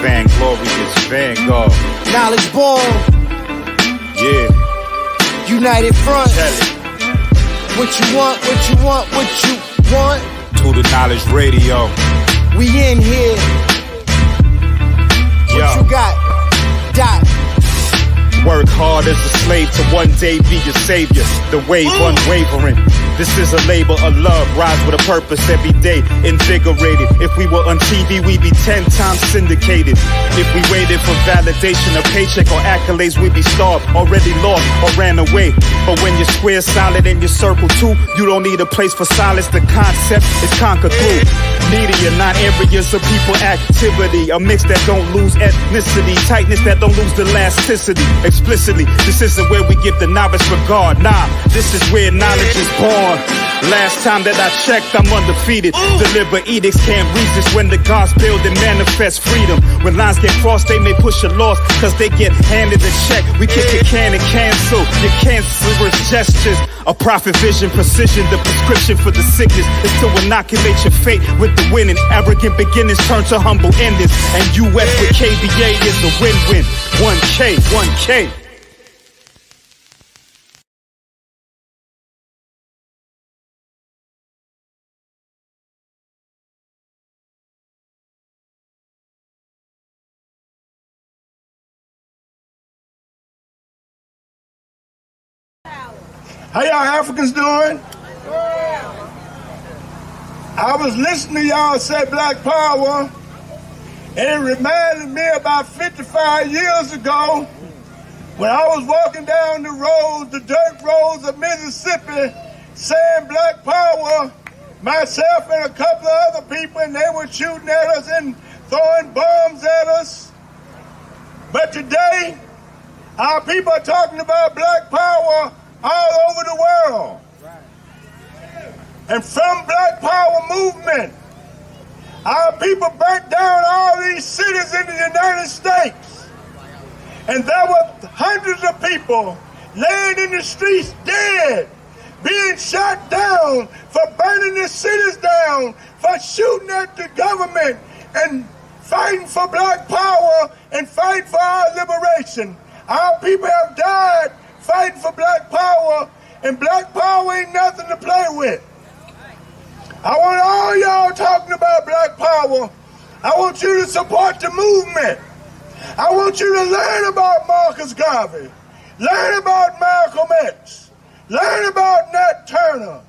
Vanglorious Vanguard. Knowledge born. Yeah. United Front. What you want, what you want, what you want. To the Knowledge Radio. We in here. What you got? Dot. Work hard as a slave to one day be your savior. The wave unwavering. This is a labor of love. Rise with a purpose every day. Invigorated. If we were on TV, we'd be 10 times syndicated. If we waited for validation, a paycheck or accolades, we'd be starved, already lost or ran away. But when your square's solid and your circle too, you don't need a place for silence. The concept is conquered through media, not areas of people activity. A mix that don't lose ethnicity, tightness that don't lose the elasticity. Explicitly, this isn't where we give the novice regard. Nah, this is where knowledge is born. Last time that I checked, I'm undefeated. Deliver edicts, can't resist when the gods build and manifest freedom. When lines get crossed, they may push a loss, cause they get handed a check. We kick your can and cancel your cancerous gestures. A prophet vision, precision, the prescription for the sickness is to inoculate your fate with the winning. Arrogant beginnings turn to humble endings. And US with KBA is a win-win. 1K, 1K. How y'all Africans doing? I was listening to y'all say Black Power, and it reminded me about 55 years ago when I was walking down the roads, the dirt roads of Mississippi, saying Black Power, myself and a couple of other people, and they were shooting at us and throwing bombs at us. But today, our people are talking about Black Power all over the world. And from Black Power movement, our people burnt down all these cities in the United States. And there were hundreds of people laying in the streets dead, being shot down for burning the cities down, for shooting at the government and fighting for Black Power and fighting for our liberation. Our people have died fighting for Black Power, and Black Power ain't nothing to play with. I want all y'all talking about Black Power. I want you to support the movement. I want you to learn about Marcus Garvey, learn about Malcolm X, learn about Nat Turner,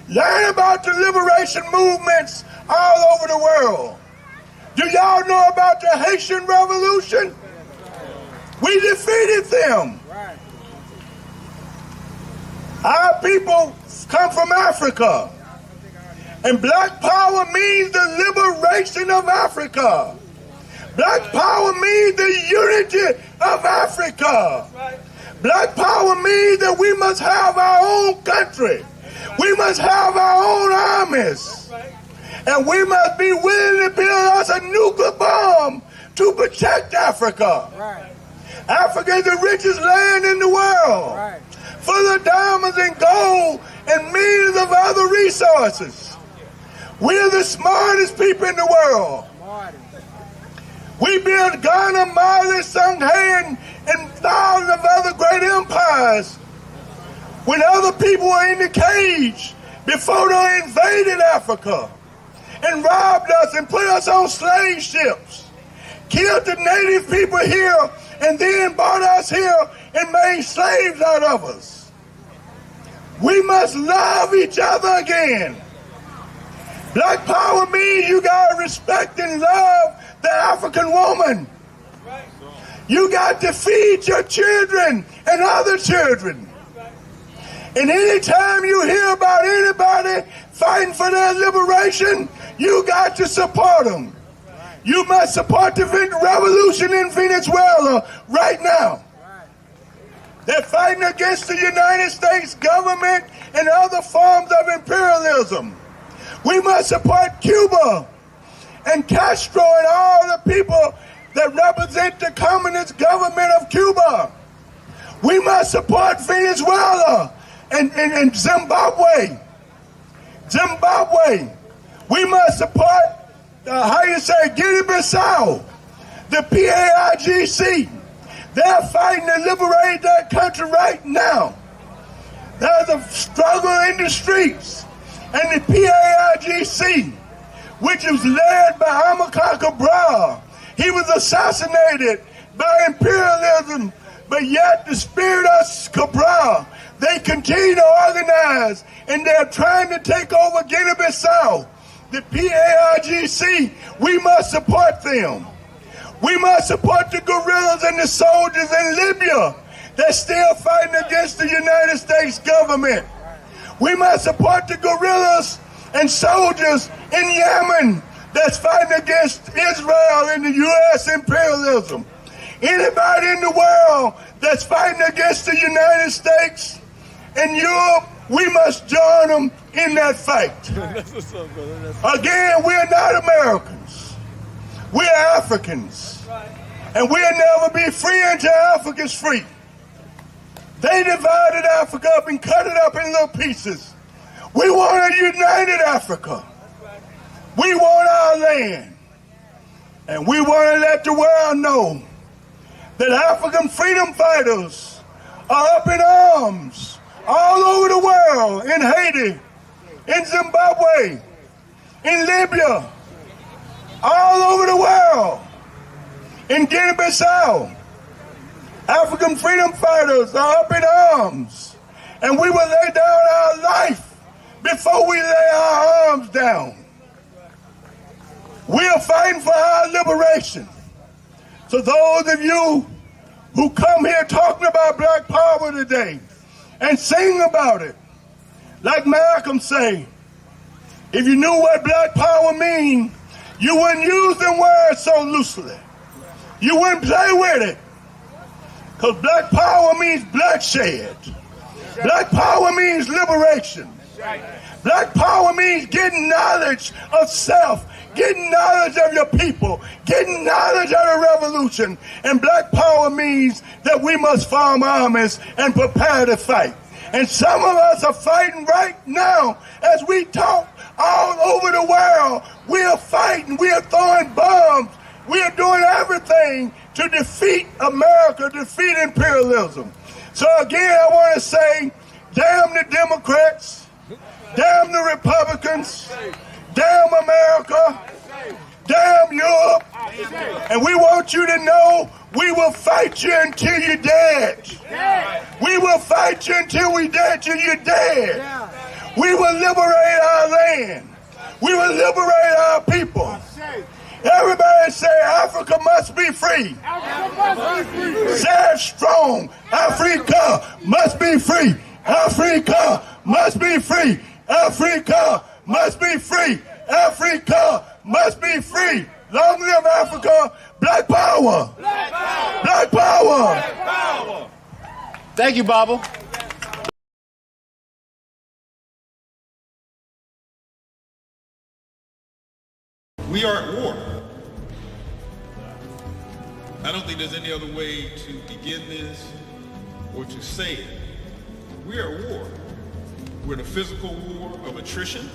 learn about the liberation movements all over the world. Do y'all know about the Haitian Revolution? We defeated them. Our people come from Africa. And Black Power means the liberation of Africa. Black Power means the unity of Africa. Black Power means that we must have our own country. We must have our own armies. And we must be willing to build us a nuclear bomb to protect Africa. Africa is the richest land in the world, full of diamonds and gold and millions of other resources. We're the smartest people in the world. We built Ghana, Mali, Songhay, and thousands of other great empires when other people were in the cage before they invaded Africa and robbed us and put us on slave ships, killed the native people here, and then brought us here and made slaves out of us. We must love each other again. Black Power means you gotta respect and love the African woman. You got to feed your children and other children. And anytime you hear about anybody fighting for their liberation, you got to support them. You must support the revolution in Venezuela right now. They're fighting against the United States government and other forms of imperialism. We must support Cuba and Castro and all the people that represent the communist government of Cuba. We must support Venezuela and Zimbabwe. Zimbabwe. We must support, Guinea-Bissau, the PAIGC. They're fighting to liberate that country right now. There's a struggle in the streets. And the PAIGC, which was led by Amilcar Cabral, he was assassinated by imperialism, but yet the spirit of Cabral, they continue to organize, and they're trying to take over Guinea-Bissau. The PAIGC, we must support them. We must support the guerrillas and the soldiers in Libya that's still fighting against the United States government. We must support the guerrillas and soldiers in Yemen that's fighting against Israel and the U.S. imperialism. Anybody in the world that's fighting against the United States and Europe, we must join them in that fight. Again, we're not Americans. We're Africans. And we'll never be free until Africa's free. They divided Africa up and cut it up in little pieces. We want a united Africa. We want our land. And we want to let the world know that African freedom fighters are up in arms all over the world, in Haiti, in Zimbabwe, in Libya, all over the world, in Guinea-Bissau. African freedom fighters are up in arms, and we will lay down our life before we lay our arms down. We are fighting for our liberation. So those of you who come here talking about Black Power today and sing about it, like Malcolm say, if you knew what Black Power means, you wouldn't use them words so loosely. You wouldn't play with it. Because Black Power means bloodshed. Black Power means liberation. Black Power means getting knowledge of self, getting knowledge of your people, getting knowledge of the revolution. And Black Power means that we must form armies and prepare to fight. And some of us are fighting right now as we talk all over the world. We are fighting, we are throwing bombs, we are doing everything to defeat America, defeat imperialism. So again, I want to say, damn the Democrats, damn the Republicans, damn America, damn Europe, and we want you to know we will fight you until you're dead. We will fight you until we're dead, till you're dead. We will liberate our land. We will liberate our people. Everybody say Africa must be free. Say it strong. Africa must be free. Africa must be free. Africa must be free. Africa must be free. Long live Africa. Black Power. Black Power. Black Power. Black Power. Thank you, Baba. We are at war. I don't think there's any other way to begin this or to say it. We are at war. We're in a physical war of attrition,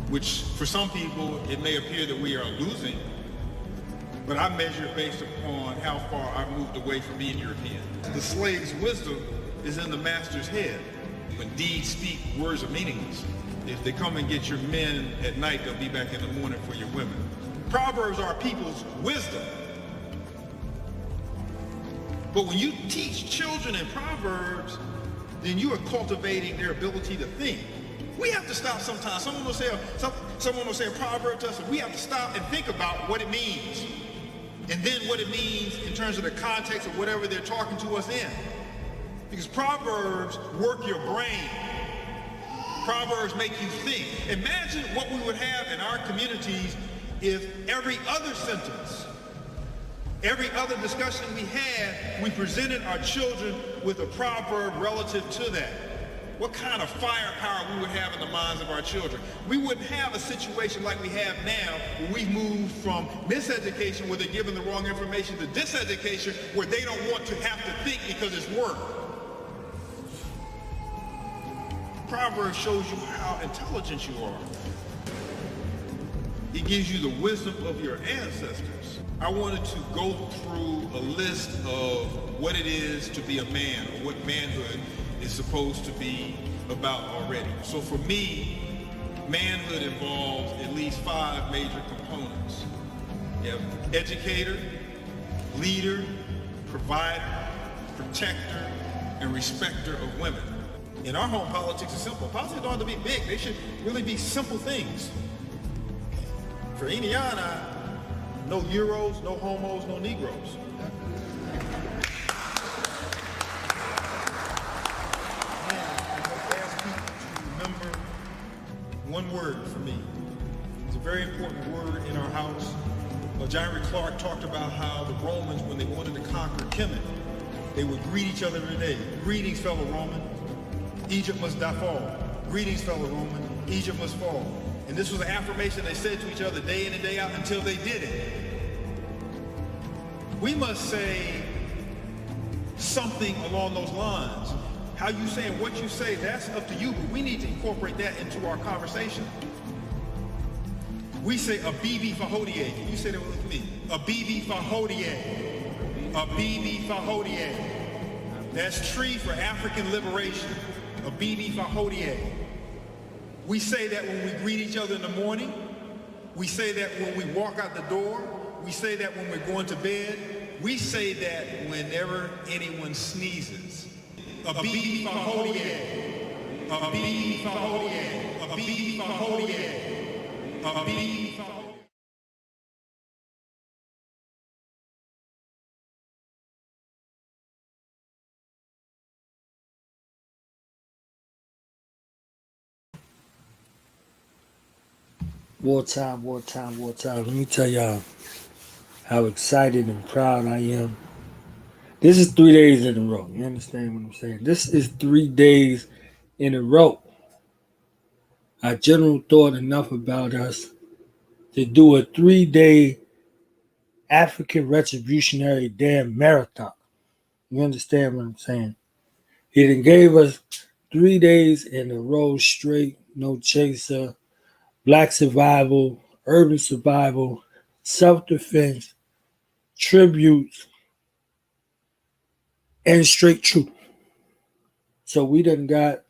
which for some people, it may appear that we are losing, but I measure it based upon how far I've moved away from being European. The slave's wisdom is in the master's head. When deeds speak, words are meaningless. If they come and get your men at night, they'll be back in the morning for your women. Proverbs are people's wisdom. But when you teach children in Proverbs, then you are cultivating their ability to think. We have to stop sometimes. Someone will say a proverb to us, and we have to stop and think about what it means. And then what it means in terms of the context of whatever they're talking to us in. Because Proverbs work your brain. Proverbs make you think. Imagine what we would have in our communities if every other sentence, every other discussion we had, we presented our children with a proverb relative to that. What kind of firepower we would have in the minds of our children. We wouldn't have a situation like we have now, where we moved from miseducation, where they're given the wrong information, to diseducation, where they don't want to have to think because it's work. Proverbs shows you how intelligent you are. It gives you the wisdom of your ancestors. I wanted to go through a list of what it is to be a man, or what manhood is supposed to be about already. So for me, manhood involves at least 5 major components. You have educator, leader, provider, protector, and respecter of women. In our home, politics is simple. Politics don't have to be big. They should really be simple things. For Indiana, no Euros, no homos, no Negroes. I ask people to remember one word for me. It's a very important word in our house. John Henry Clark talked about how the Romans, when they wanted to conquer Kemet, they would greet each other today. Greetings, fellow Roman. Egypt must fall. Greetings, fellow Roman. Egypt must fall. And this was an affirmation they said to each other day in and day out until they did it. We must say something along those lines. How you say and what you say, that's up to you, but we need to incorporate that into our conversation. We say a BB Fahodie. Can you say that with me? A BB Fahodie. A BB Fahodie. That's tree for African liberation. A BB Fahodie. We say that when we greet each other in the morning. We say that when we walk out the door. We say that when we're going to bed. We say that whenever anyone sneezes. A BB Fahodie. A BB Fahodie. A BB Fahodie. A BB Fahodie. Wartime. Let me tell y'all how excited and proud I am. This is 3 days in a row. You understand what I'm saying? This is 3 days in a row. Our general thought enough about us to do a 3-day African Retributionary damn marathon. You understand what I'm saying? He done gave us 3 days in a row straight, no chaser, black survival, urban survival, self-defense, tributes, and straight truth. So we done got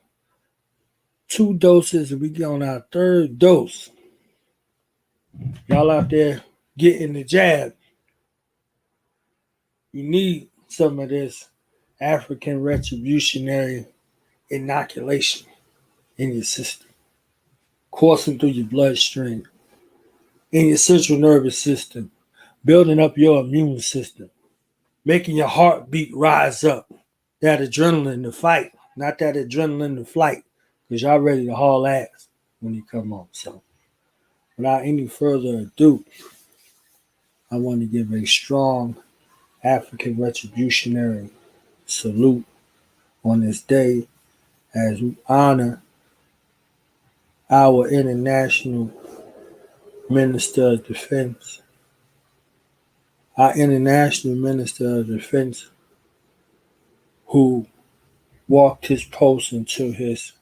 2 doses and we get on our 3rd dose. Y'all out there getting the jab. You need some of this African retributionary inoculation in your system, coursing through your bloodstream, in your central nervous system, building up your immune system, making your heartbeat rise up. That adrenaline to fight, not that adrenaline to flight, because y'all ready to haul ass when you come on. So without any further ado, I want to give a strong African retributionary salute on this day as we honor our International Minister of Defense. Our International Minister of Defense who walked his post into his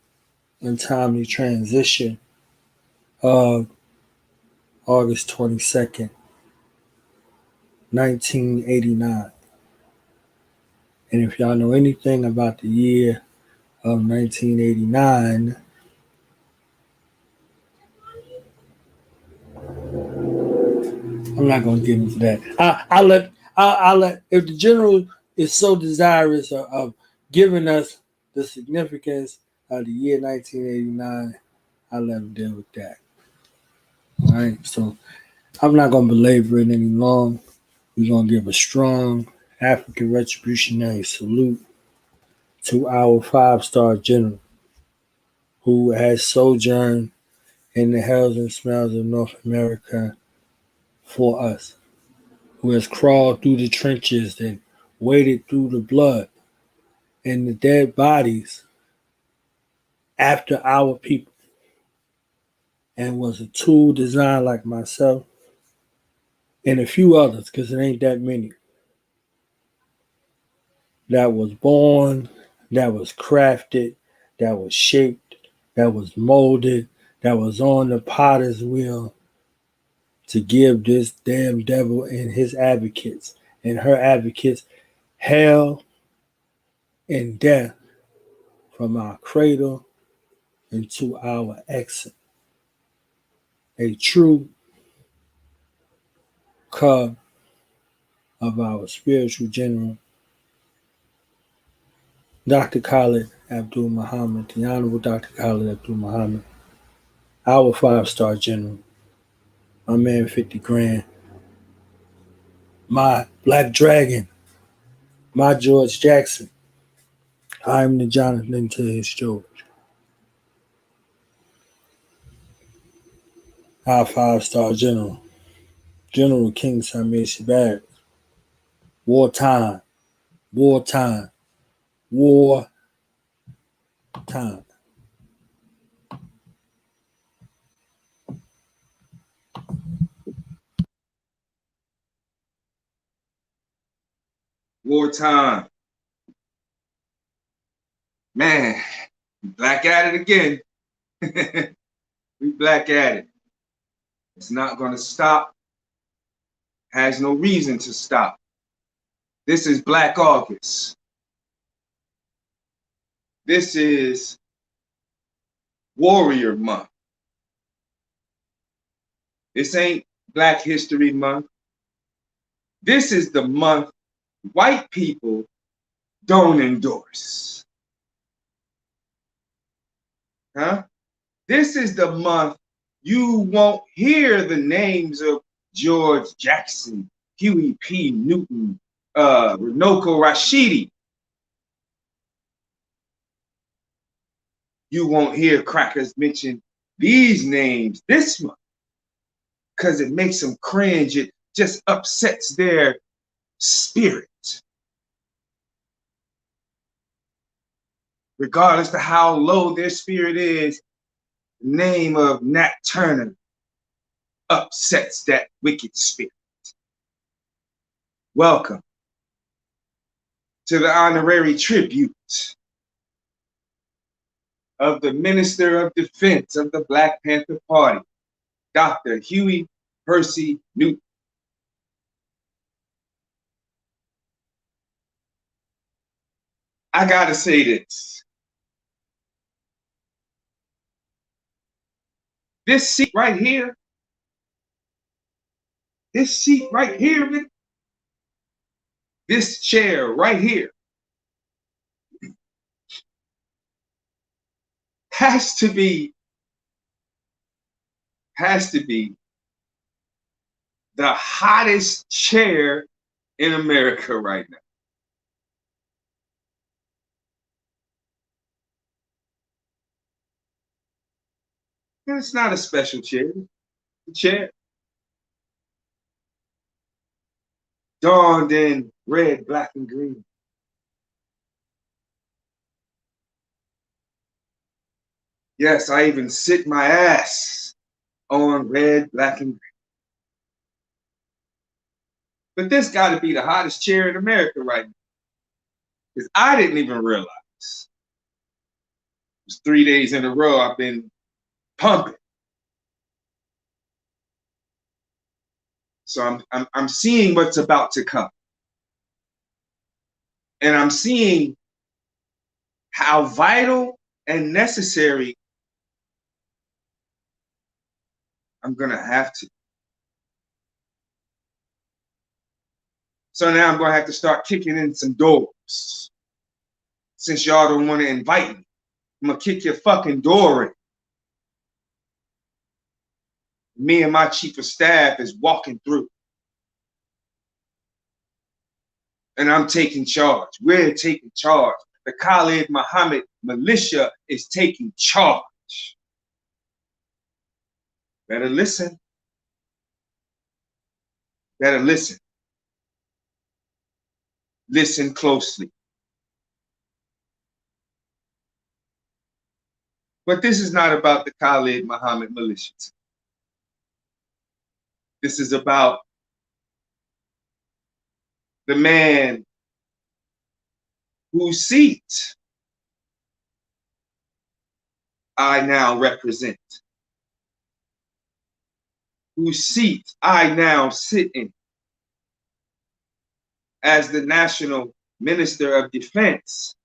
untimely transition of August 22nd, 1989. And if y'all know anything about the year of 1989, I'm not going to get into that. I'll let, if the general is so desirous of giving us the significance of the year 1989, I'll let him deal with that. All right, so I'm not going to belabor it any long. We're going to give a strong African retributionary salute to our 5-star general who has sojourned in the hells and smells of North America for us, who has crawled through the trenches and waded through the blood and the dead bodies after our people, and was a tool designed like myself and a few others, because it ain't that many, that was born, that was crafted, that was shaped, that was molded, that was on the potter's wheel to give this damn devil and his advocates and her advocates hell and death from our cradle into our exit. A true cub of our spiritual general, Dr. Khalid Abdul Muhammad, the Honorable Dr. Khalid Abdul Muhammad, our 5-star general, my man 50 grand, my Black Dragon, my George Jackson. I'm the Jonathan to his George. Our 5-star general, General King Samir Shabazz. Wartime, wartime, war time. Wartime. Man, black at it again. We black at it. It's not going to stop. Has no reason to stop. This is Black August. This is Warrior Month. This ain't Black History Month. This is the month white people don't endorse. Huh? This is the month you won't hear the names of George Jackson, Huey P. Newton, Runoko Rashidi. You won't hear crackers mention these names this month because it makes them cringe. It just upsets their spirit. Regardless of how low their spirit is, the name of Nat Turner upsets that wicked spirit. Welcome to the honorary tribute of the Minister of Defense of the Black Panther Party, Dr. Huey Percy Newton. I gotta say this. This seat right here, this chair right here, has to be the hottest chair in America right now. And it's not a special chair. It's a chair. Donned in red, black, and green. Yes, I even sit my ass on red, black, and green. But this got to be the hottest chair in America right now. Because I didn't even realize. It was 3 days in a row I've been pumping. So I'm seeing what's about to come. And I'm seeing how vital and necessary I'm going to have to. So now I'm going to have to start kicking in some doors. Since y'all don't want to invite me, I'm going to kick your fucking door in. Me and my chief of staff is walking through. And I'm taking charge. We're taking charge. The Khalid Muhammad militia is taking charge. Better listen. Better listen. Listen closely. But this is not about the Khalid Muhammad militia. This is about the man whose seat I now represent, whose seat I now sit in as the National Minister of Defense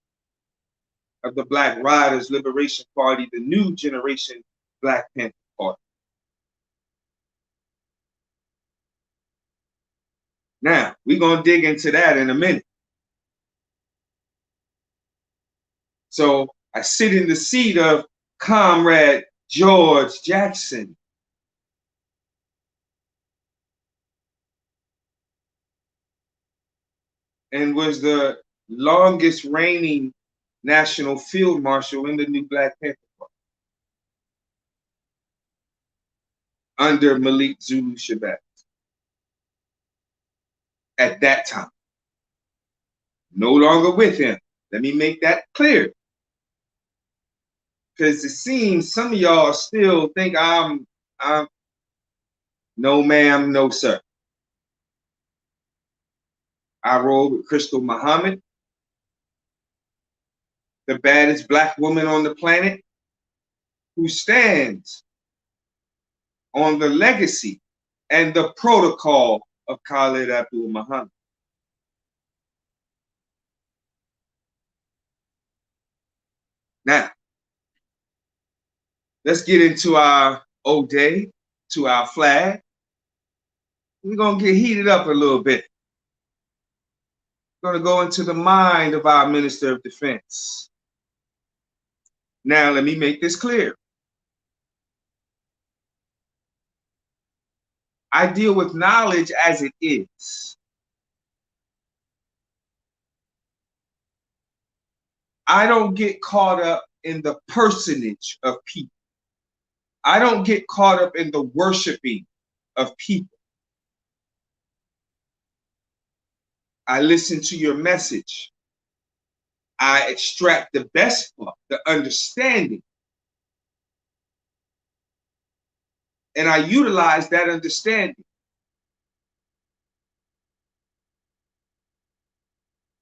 of the Black Riders Liberation Party, the new generation Black Panther Party. Now, we're going to dig into that in a minute. So I sit in the seat of Comrade George Jackson. And was the longest reigning National Field Marshal in the new Black Panther Party under Malik Zulu Shabazz at that time. No longer with him. Let me make that clear. Because it seems some of y'all still think I'm no ma'am, no sir. I roll with Crystal Muhammad, the baddest Black woman on the planet, who stands on the legacy and the protocol of Khalid Abdul Muhammad. Now, let's get into our O'Day, to our flag. We're going to get heated up a little bit. We're going to go into the mind of our Minister of Defense. Now, let me make this clear. I deal with knowledge as it is. I don't get caught up in the personage of people. I don't get caught up in the worshiping of people. I listen to your message. I extract the best part, the understanding. And I utilize that understanding.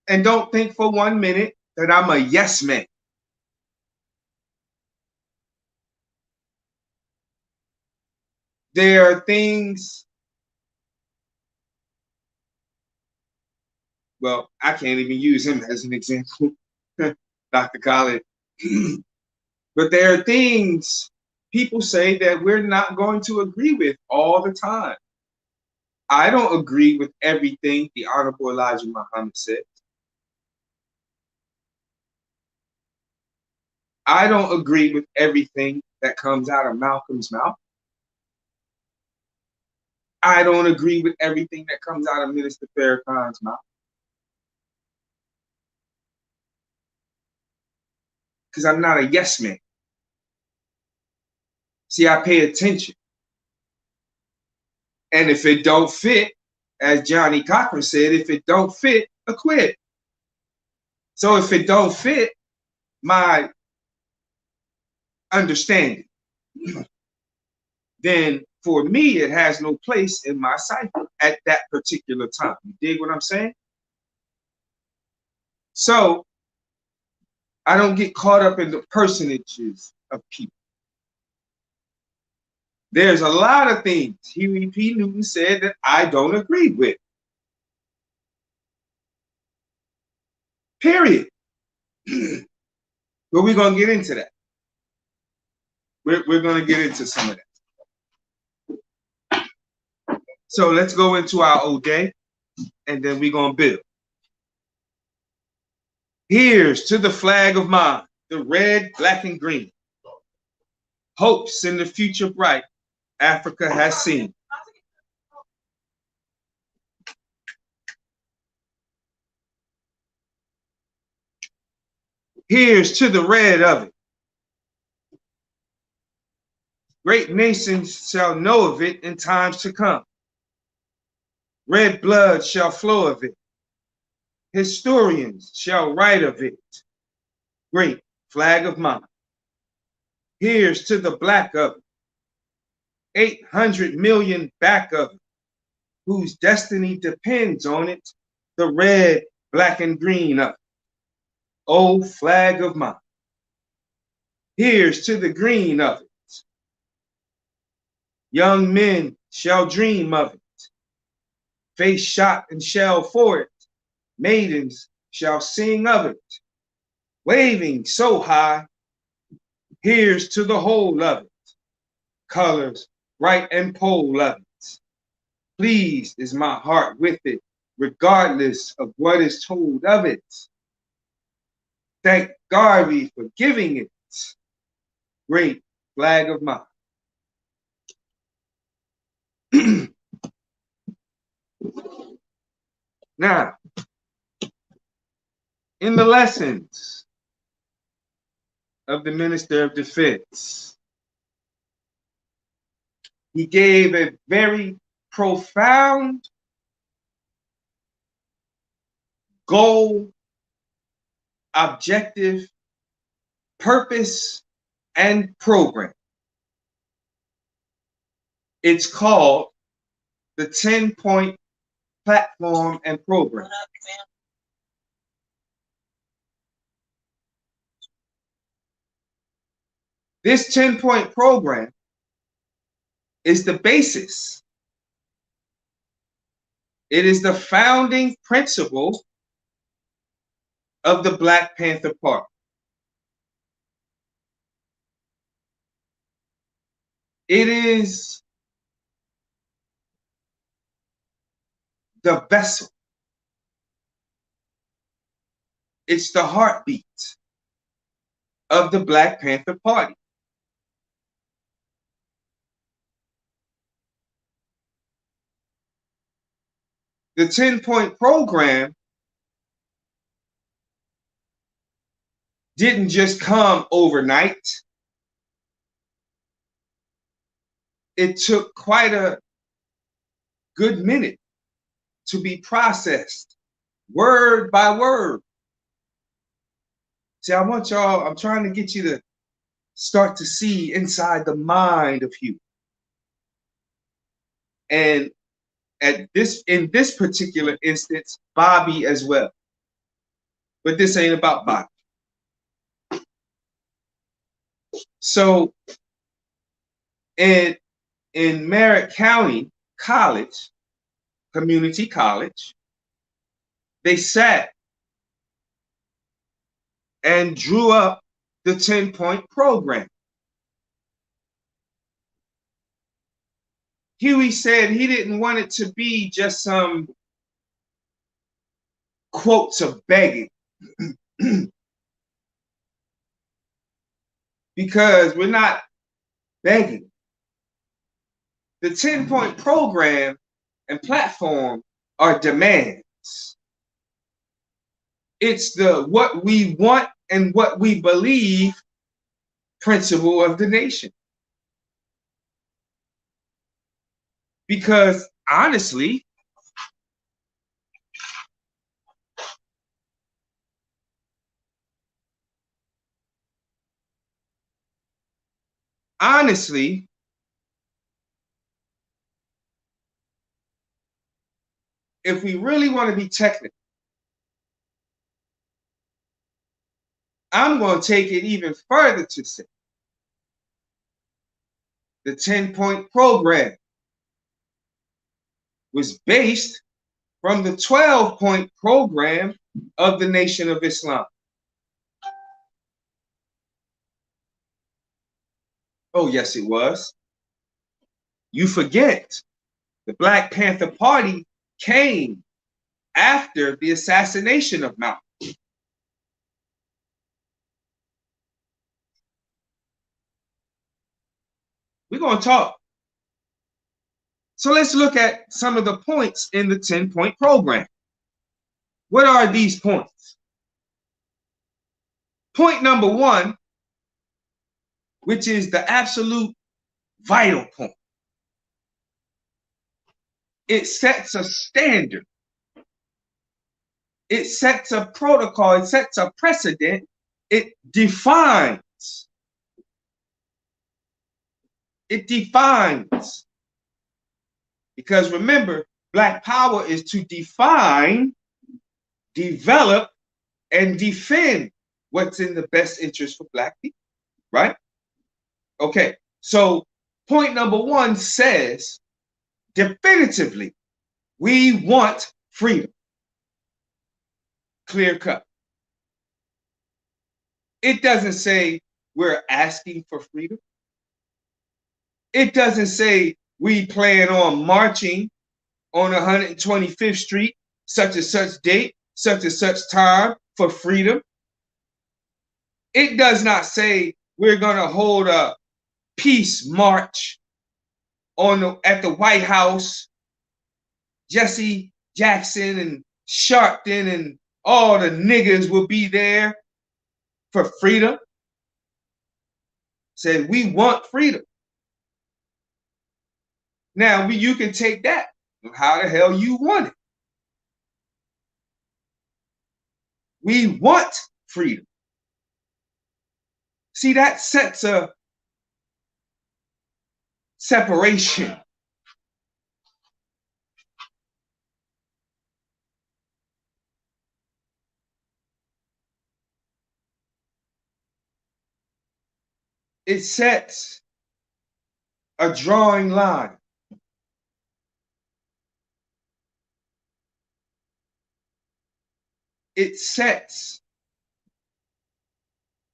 And don't think for 1 minute that I'm a yes man. There are things, well, I can't even use him as an example, Dr. Khalid. But there are things people say that we're not going to agree with all the time. I don't agree with everything the Honorable Elijah Muhammad said. I don't agree with everything that comes out of Malcolm's mouth. I don't agree with everything that comes out of Minister Farrakhan's mouth. Because I'm not a yes man. See, I pay attention. And if it don't fit, as Johnny Cochran said, if it don't fit, acquit. So if it don't fit my understanding, then for me, it has no place in my cycle at that particular time. You dig what I'm saying? So I don't get caught up in the personages of people. There's a lot of things Huey P. Newton said that I don't agree with. Period. But we're going to get into that. We're going to get into some of that. So let's go into our O'Day, and then we're going to build. Here's to the flag of mine, the red, black, and green. Hopes in the future bright Africa has seen. Here's to the red of it. Great nations shall know of it in times to come. Red blood shall flow of it. Historians shall write of it. Great flag of mine. Here's to the black of it. 800 million back of it, whose destiny depends on it. The red, black, and green of it. Oh, flag of mine. Here's to the green of it. Young men shall dream of it. Face shot and shell for it. Maidens shall sing of it. Waving so high, here's to the whole of it. Colors bright and pole of it. Pleased is my heart with it, regardless of what is told of it. Thank Garvey for giving it. Great flag of mine. Now, in the lessons of the Minister of Defense, he gave a very profound goal, objective, purpose, and program. It's called the 10-point platform and program. This 10-point program is the basis. It is the founding principle of the Black Panther Party. It is the vessel. It's the heartbeat of the Black Panther Party. The 10-point program didn't just come overnight. It took quite a good minute to be processed word by word. See, I'm trying to get you to start to see inside the mind of Huey. And in this particular instance, Bobby as well. But this ain't about Bobby. So in Merritt County College, community college, they sat and drew up the 10-point program. Huey said he didn't want it to be just some quotes of begging. Because we're not begging. The 10-point program and platform are demands. It's the what we want and what we believe principle of the nation. Because honestly, if we really want to be technical, I'm going to take it even further to say the 10-point program was based from the 12-point program of the Nation of Islam. Oh, yes, it was. You forget, the Black Panther Party came after the assassination of Malcolm. We're going to talk. So let's look at some of the points in the 10-point program. What are these points? Point number one, which is the absolute vital point. It sets a standard. It sets a protocol. It sets a precedent. It defines. It defines. Because remember, Black power is to define, develop, and defend what's in the best interest for Black people, right? Okay, so point number one says definitively, we want freedom. Clear cut. It doesn't say we're asking for freedom. It doesn't say we plan on marching on 125th Street, such and such date, such and such time for freedom. It does not say we're going to hold a peace march at the White House. Jesse Jackson and Sharpton and all the niggas will be there for freedom. Said we want freedom. Now you can take that. How the hell you want it? We want freedom. See, that sets a separation. It sets a drawing line. It sets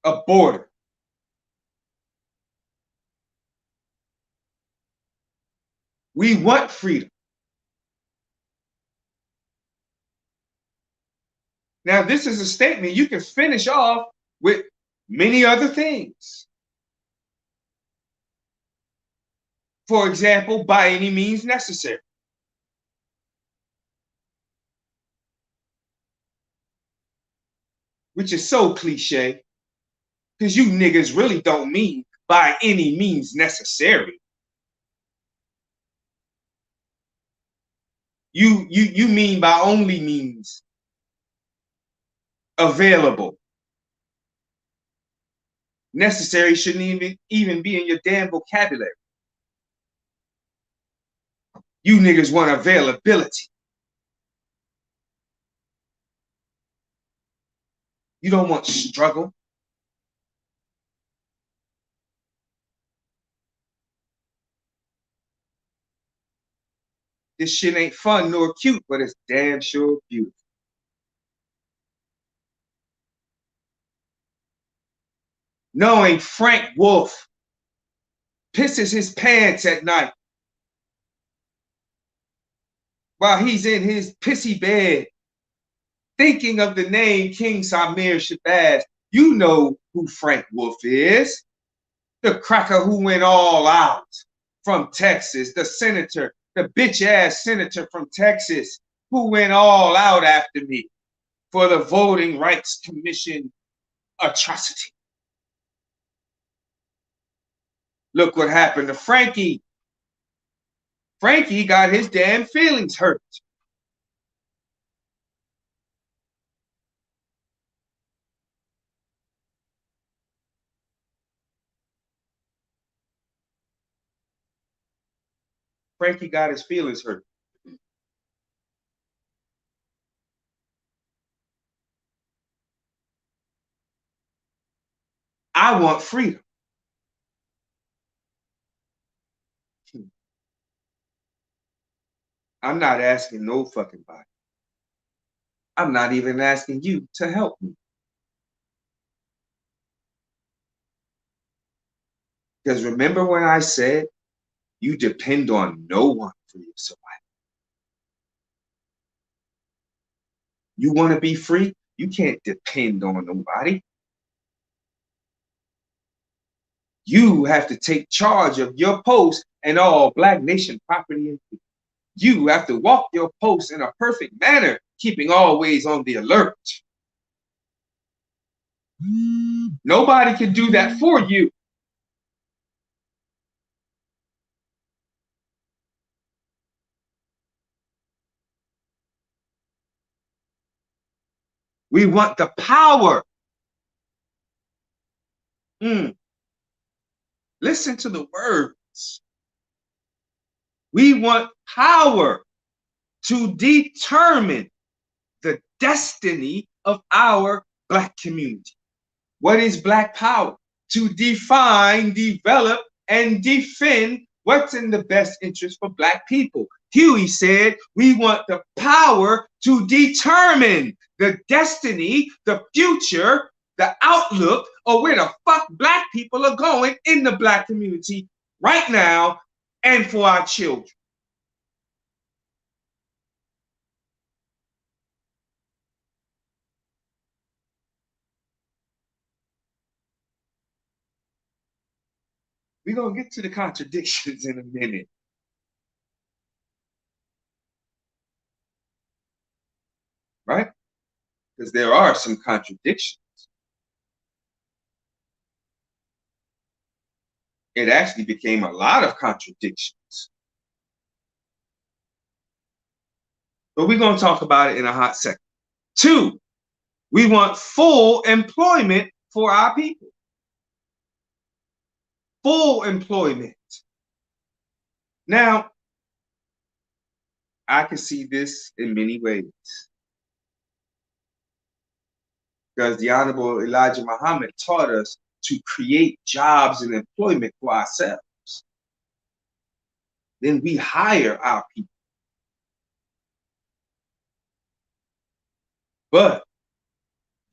a border. We want freedom. Now, this is a statement you can finish off with many other things. For example, by any means necessary. Which is so cliche, because you niggas really don't mean by any means necessary. You mean by only means available. Necessary shouldn't even be in your damn vocabulary. You niggas want availability. You don't want struggle. This shit ain't fun nor cute, but it's damn sure beautiful. Knowing Frank Wolf pisses his pants at night while he's in his pissy bed, thinking of the name King Samir Shabazz. You know who Frank Wolf is. The cracker who went all out from Texas, the senator, the bitch-ass senator from Texas who went all out after me for the Voting Rights Commission atrocity. Look what happened to Frankie. Frankie got his damn feelings hurt. Frankie got his feelings hurt. I want freedom. I'm not asking no fucking body. I'm not even asking you to help me. Because remember when I said you depend on no one for your survival. You want to be free? You can't depend on nobody. You have to take charge of your post and all Black Nation property and freedom. You have to walk your post in a perfect manner, keeping always on the alert. Nobody can do that for you. We want the power. Listen to the words. We want power to determine the destiny of our Black community. What is Black power? To define, develop, and defend What's in the best interest for black people? Huey said, we want the power to determine the destiny, the future, the outlook, or where the fuck black people are going in the black community right now and for our children. We're going to get to the contradictions in a minute. Right? Because there are some contradictions. It actually became a lot of contradictions. But we're going to talk about it in a hot second. 2, we want full employment for our people. Full employment. Now, I can see this in many ways. Because the Honorable Elijah Muhammad taught us to create jobs and employment for ourselves. Then we hire our people. But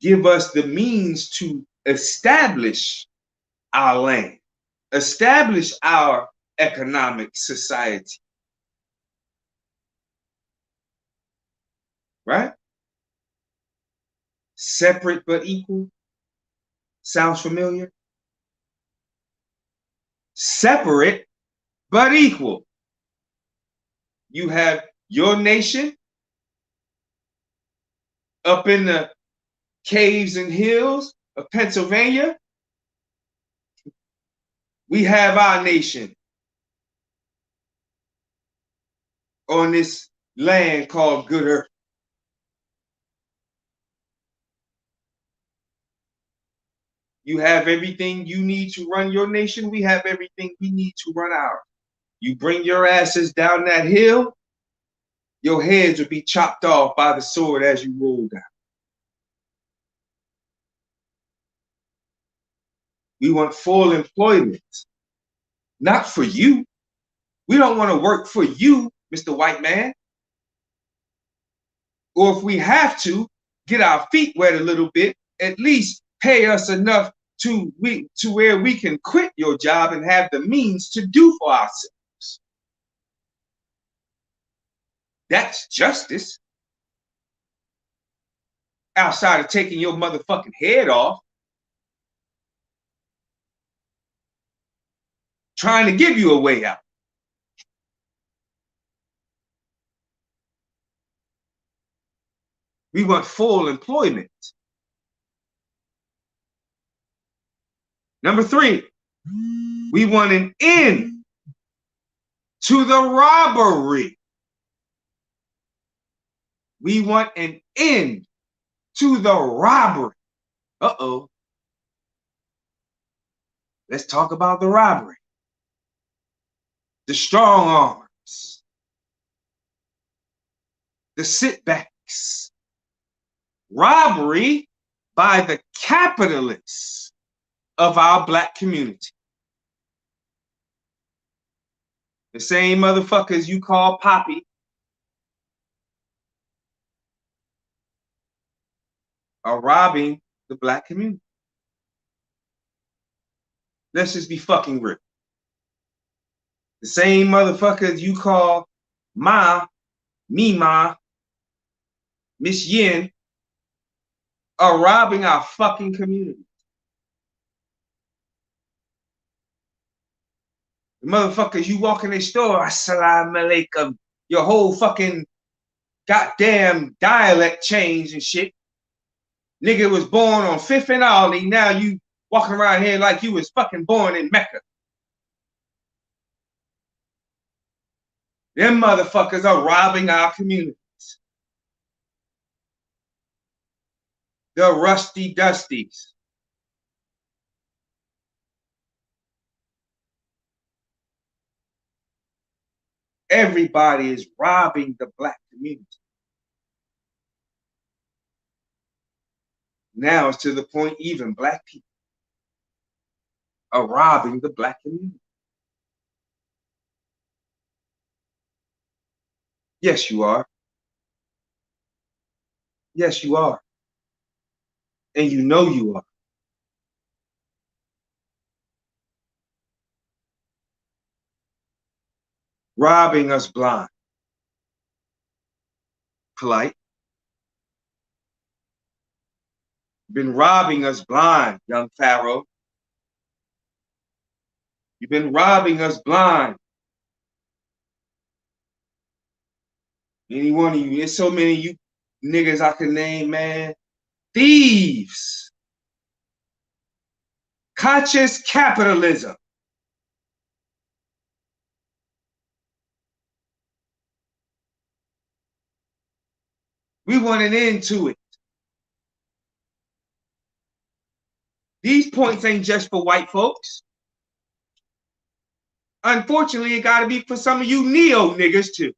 give us the means to establish our land, establish our economic society. Right? Separate but equal. Sounds familiar? Separate but equal. You have your nation up in the caves and hills of Pennsylvania. We have our nation on this land called Good Earth. You have everything you need to run your nation. We have everything we need to run ours. You bring your asses down that hill, your heads will be chopped off by the sword as you roll down. We want full employment, not for you. We don't want to work for you, Mr. White Man. Or if we have to, get our feet wet a little bit, at least pay us enough to where we can quit your job and have the means to do for ourselves. That's justice. Outside of taking your motherfucking head off, trying to give you a way out. We want full employment. Number 3, we want an end to the robbery. We want an end to the robbery. Uh-oh. Let's talk about the robbery. The strong arms. The sitbacks. Robbery by the capitalists of our black community. The same motherfuckers you call Poppy are robbing the black community. Let's just be fucking real. The same motherfuckers you call Ma, Mima, Miss Yin are robbing our fucking community. The motherfuckers you walk in their store, assalamu alaikum, your whole fucking goddamn dialect changed and shit. Nigga was born on 5th and Ollie, now you walking around here like you was fucking born in Mecca. Them motherfuckers are robbing our communities. The rusty dusties. Everybody is robbing the black community. Now it's to the point even black people are robbing the black community. Yes, you are. Yes, you are. And you know you are. Robbing us blind. Polite. Been robbing us blind, young Pharaoh. You've been robbing us blind. Any one of you. There's so many of you niggas I can name, man. Thieves. Conscious capitalism. We want an end to it. These points ain't just for white folks. Unfortunately, it got to be for some of you neo niggas too.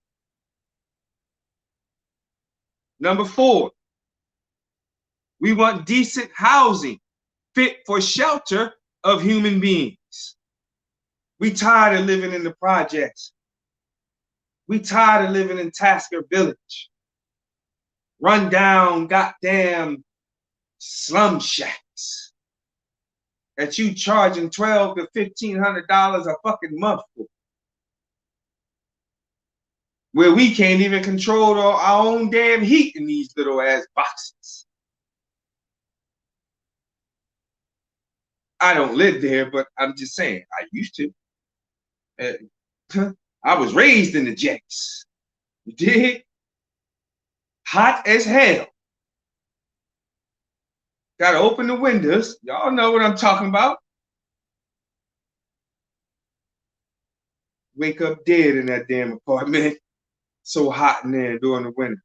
Number 4, we want decent housing fit for shelter of human beings. We tired of living in the projects. We tired of living in Tasker Village. Run down goddamn slum shacks that you charging $1,200 to $1,500 a fucking month for, where we can't even control our own damn heat in these little ass boxes. I don't live there, but I'm just saying, I used to. I was raised in the Jets. You dig? Hot as hell. Gotta open the windows. Y'all know what I'm talking about. Wake up dead in that damn apartment. So hot in there during the winter.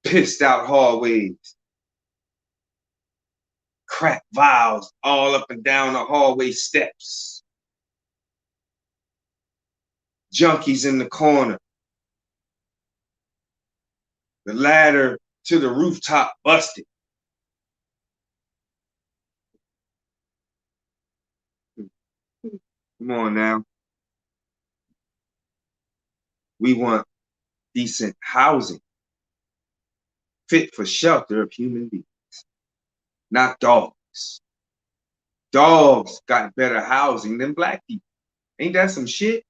Pissed out hallways. Crack vials all up and down the hallway steps. Junkies in the corner. The ladder to the rooftop busted. Come on now. We want decent housing fit for shelter of human beings, not dogs. Dogs got better housing than black people. Ain't that some shit?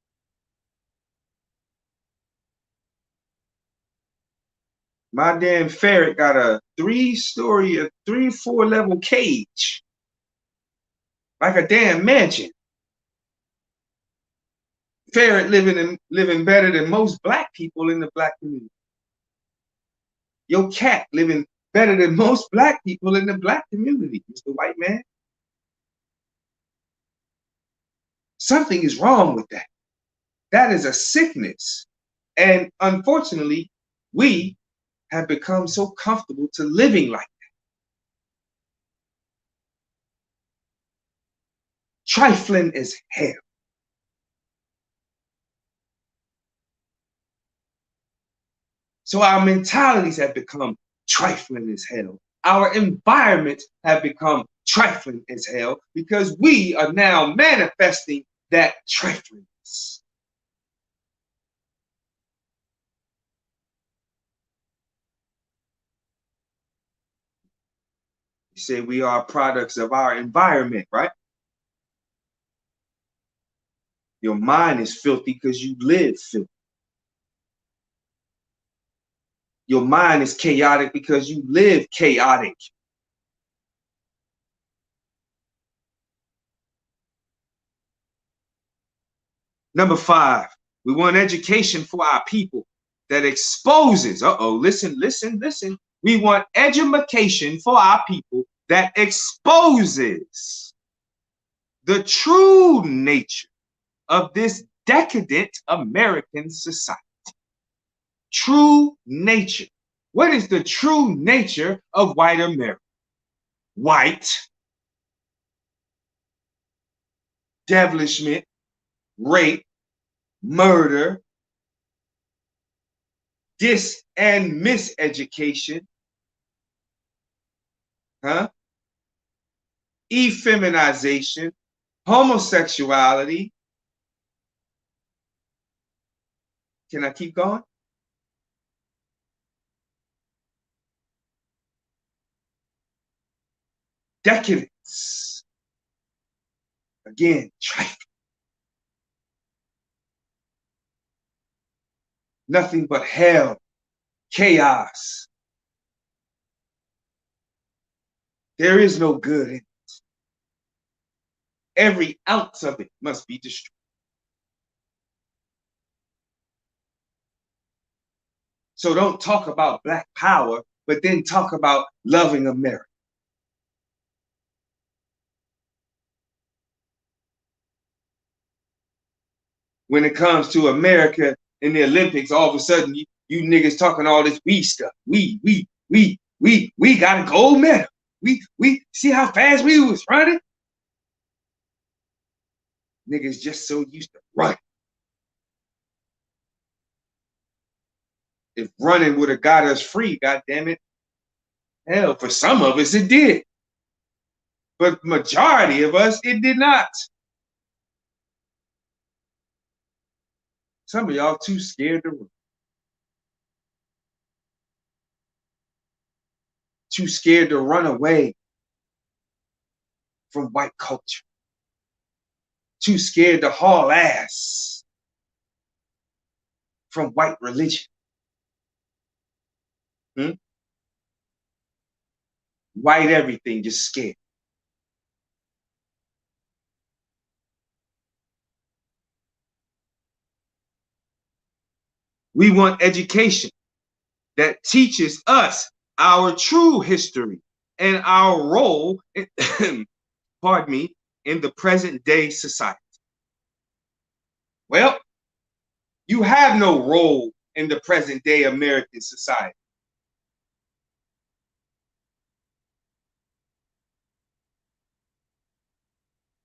My damn ferret got a 3-story, 4 level cage. Like a damn mansion. Ferret living better than most black people in the black community. Your cat living better than most black people in the black community, Mr. White Man. Something is wrong with that. That is a sickness. And unfortunately, we have become so comfortable to living like that. Trifling as hell. So our mentalities have become trifling as hell. Our environments have become trifling as hell because we are now manifesting that triflingness. You say we are products of our environment, right? Your mind is filthy because you live filthy. Your mind is chaotic because you live chaotic. Number 5, we want education for our people that exposes, listen. We want education for our people that exposes the true nature of this decadent American society. True nature. What is the true nature of white America? White, devilishment, rape, murder, dis and miseducation, effeminization, homosexuality. Can I keep going? Decadence. Again, trifling. Nothing but hell, chaos. There is no good in it. Every ounce of it must be destroyed. So don't talk about Black power, but then talk about loving America. When it comes to America in the Olympics, all of a sudden you niggas talking all this we stuff. We got a gold medal. We see how fast we was running. Niggas just so used to running. If running would have got us free, goddamn it, hell, for some of us it did. But majority of us, it did not. Some of y'all too scared to run. Too scared to run away from white culture. Too scared to haul ass from white religion. White everything, just scared. We want education that teaches us our true history and our role, pardon me, in the present day society. Well, you have no role in the present day American society.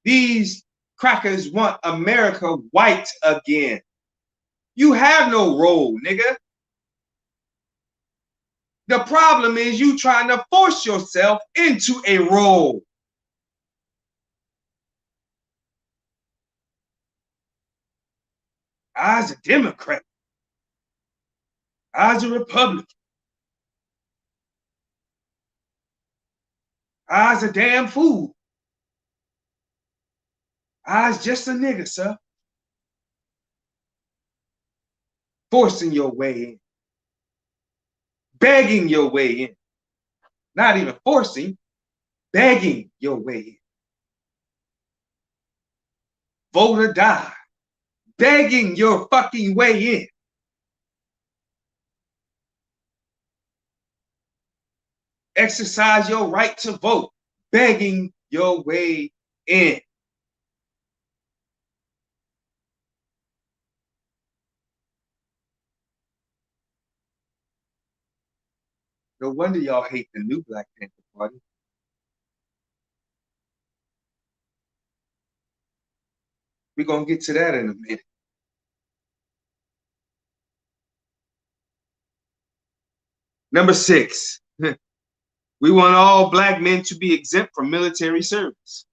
These crackers want America white again. You have no role, nigga. The problem is you trying to force yourself into a role. I was a Democrat. I was a Republican. I was a damn fool. I was just a nigga, sir. Forcing your way in. Begging your way in. Not even forcing, begging your way in. Vote or die. Begging your fucking way in. Exercise your right to vote. Begging your way in. No wonder y'all hate the new Black Panther Party. We're going to get to that in a minute. Number 6, we want all Black men to be exempt from military service.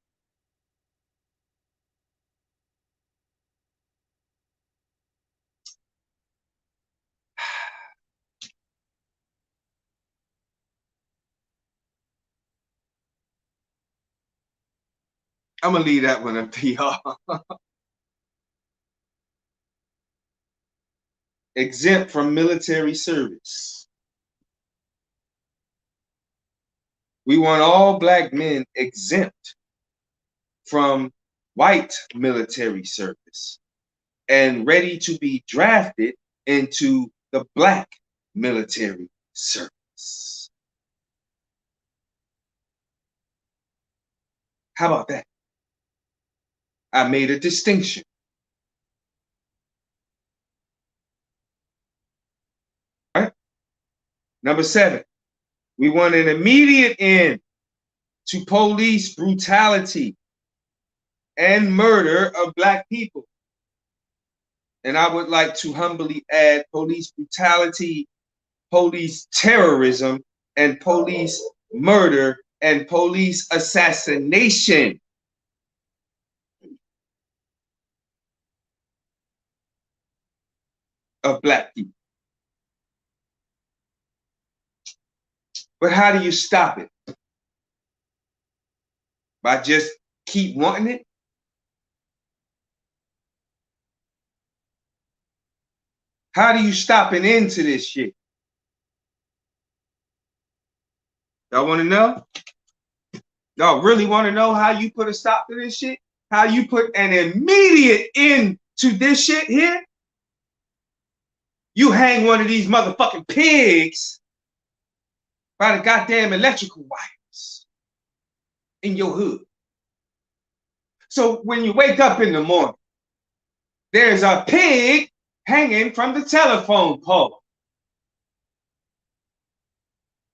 I'm going to leave that one up to y'all. Exempt from military service. We want all Black men exempt from white military service and ready to be drafted into the Black military service. How about that? I made a distinction. All right. Number 7, we want an immediate end to police brutality and murder of Black people. And I would like to humbly add police brutality, police terrorism, and police murder and police assassination. Of black people. But how do you stop it? By just keep wanting it? How do you stop an end to this shit? Y'all want to know? Y'all really want to know how you put a stop to this shit? How you put an immediate end to this shit here? You hang one of these motherfucking pigs by the goddamn electrical wires in your hood. So when you wake up in the morning, there's a pig hanging from the telephone pole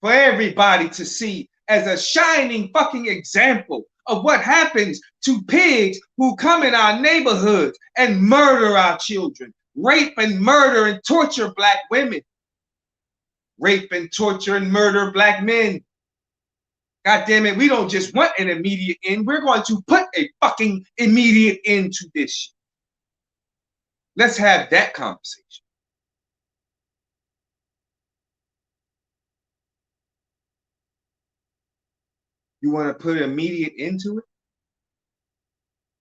for everybody to see as a shining fucking example of what happens to pigs who come in our neighborhoods and murder our children, rape and murder and torture black women, rape and torture and murder black men. God damn it, we don't just want an immediate end. We're going to put a fucking immediate end to this shit. Let's have that conversation. You want to put an immediate end to it?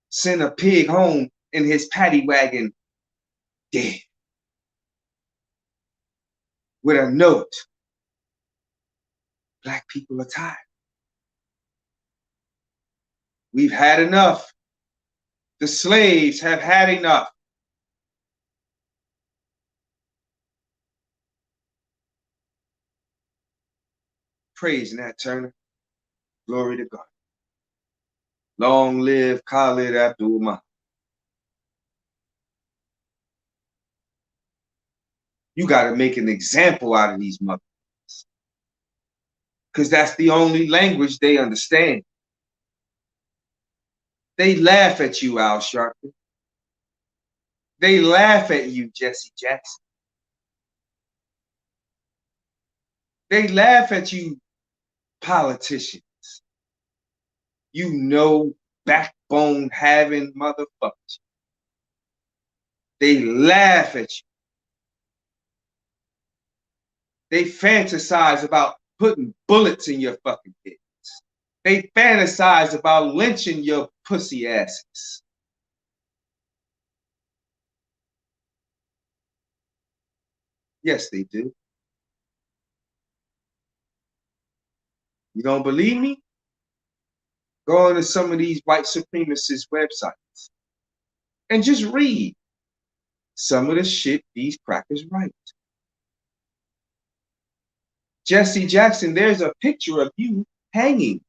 Send a pig home in his paddy wagon dead with a note. Black people are tired. We've had enough. The slaves have had enough. Praise Nat Turner. Glory to God. Long live Khalid Abdul-Mahdi. You got to make an example out of these motherfuckers. Because that's the only language they understand. They laugh at you, Al Sharpton. They laugh at you, Jesse Jackson. They laugh at you, politicians. You know, backbone having motherfuckers. They laugh at you. They fantasize about putting bullets in your fucking heads. They fantasize about lynching your pussy asses. Yes, they do. You don't believe me? Go on to some of these white supremacist websites and just read some of the shit these crackers write. Jesse Jackson, there's a picture of you hanging.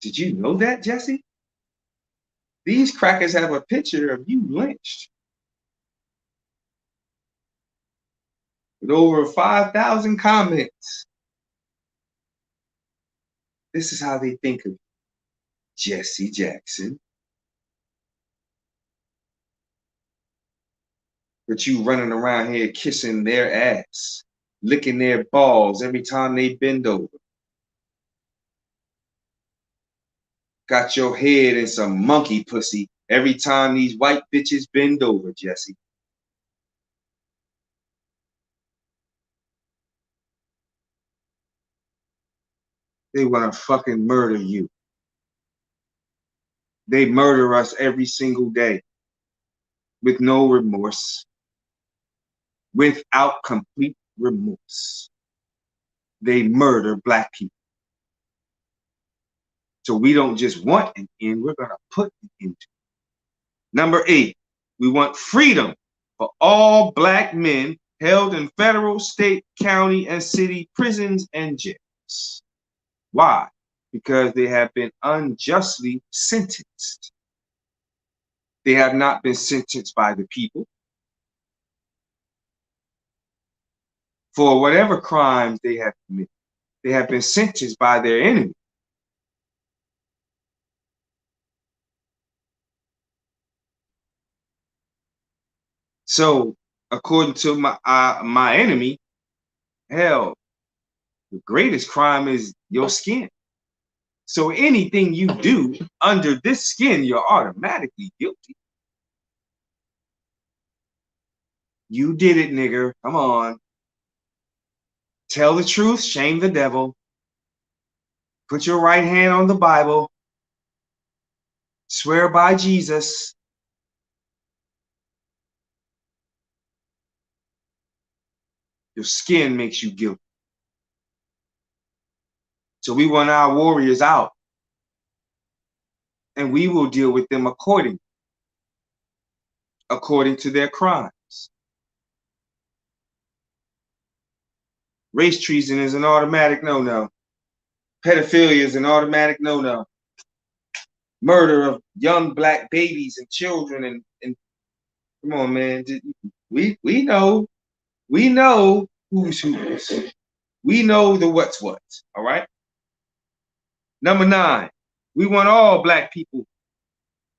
Did you know that, Jesse? These crackers have a picture of you lynched. With over 5,000 comments. This is how they think of Jesse Jackson. But you running around here kissing their ass, licking their balls every time they bend over. Got your head in some monkey pussy every time these white bitches bend over, Jesse. They want to fucking murder you. They murder us every single day with no remorse, without complete remorse. They murder black people. So we don't just want an end, we're going to put an end to it. Number 8, we want freedom for all black men held in federal, state, county, and city prisons and jails. Why? Because they have been unjustly sentenced. They have not been sentenced by the people for whatever crimes they have committed. They have been sentenced by their enemy. So according to my enemy, hell, the greatest crime is your skin. So anything you do under this skin, you're automatically guilty. You did it, nigger. Come on. Tell the truth, shame the devil. Put your right hand on the Bible. Swear by Jesus. Your skin makes you guilty. So we want our warriors out. And we will deal with them according to their crimes. Race treason is an automatic no-no. Pedophilia is an automatic no-no. Murder of young black babies and children and come on, man. We know who's who's. We know the what's what. All right. Number 9, we want all black people,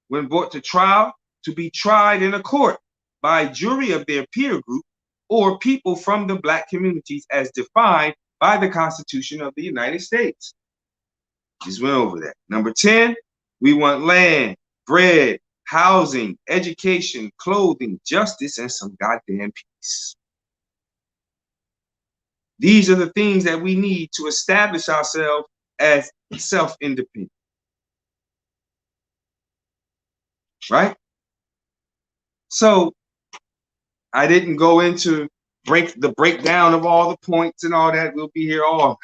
when brought to trial, to be tried in a court by a jury of their peer group or people from the black communities as defined by the Constitution of the United States. Just went over that. Number 10, we want land, bread, housing, education, clothing, justice, and some goddamn peace. These are the things that we need to establish ourselves as self-independent. Right? So I didn't go into the breakdown of all the points and all that. We'll be here all night,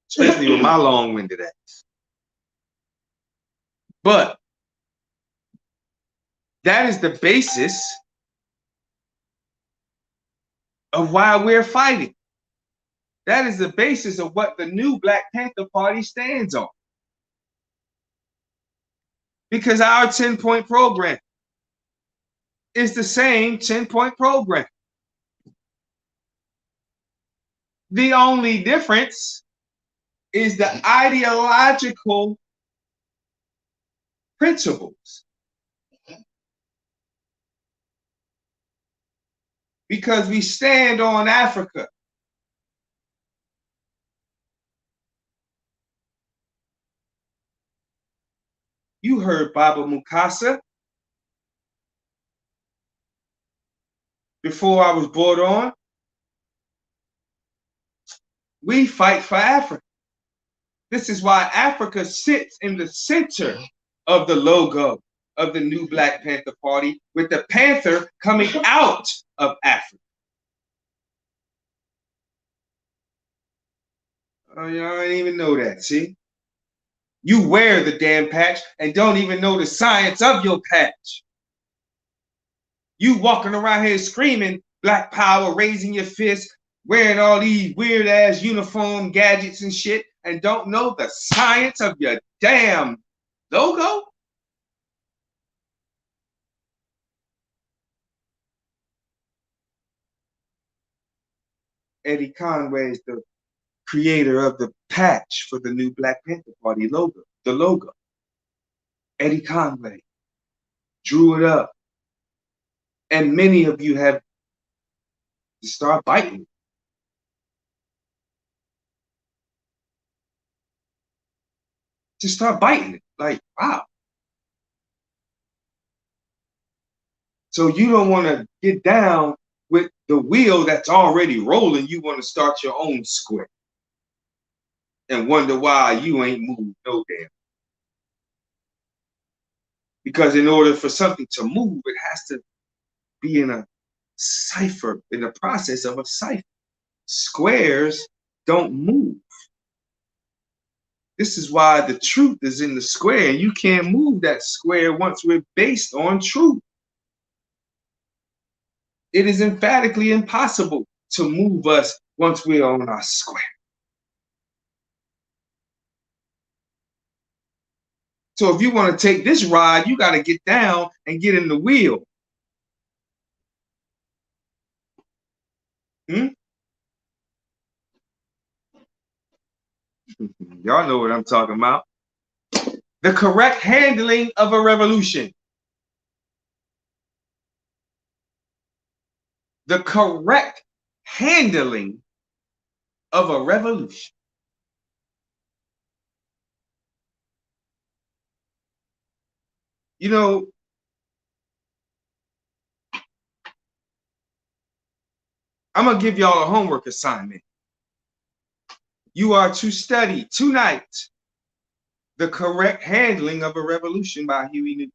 especially with my long-winded ass. But that is the basis of why we're fighting. That is the basis of what the new Black Panther Party stands on. Because our 10-point program is the same 10-point program. The only difference is the ideological principles. Because we stand on Africa. You heard Baba Mukasa before I was brought on. We fight for Africa. This is why Africa sits in the center of the logo of the new Black Panther Party, with the panther coming out of Africa. Oh, y'all didn't even know that, see? You wear the damn patch and don't even know the science of your patch. You walking around here screaming Black Power, raising your fist, wearing all these weird ass uniform gadgets and shit, and don't know the science of your damn logo? Eddie Conway is the creator of the patch for the new Black Panther Party logo, the logo. Eddie Conway drew it up. And many of you have to start biting. To start biting it. Like, wow. So you don't want to get down with the wheel that's already rolling. You want to start your own square. And wonder why you ain't moved no damn. Because in order for something to move, it has to be in a cipher, in the process of a cipher. Squares don't move. This is why the truth is in the square, and you can't move that square once we're based on truth. It is emphatically impossible to move us once we're on our square. So if you want to take this ride, you got to get down and get in the wheel. Y'all know what I'm talking about. The correct handling of a revolution. the correct handling of a revolution. You know, I'm going to give y'all a homework assignment. You are to study tonight the correct handling of a revolution by Huey Newton.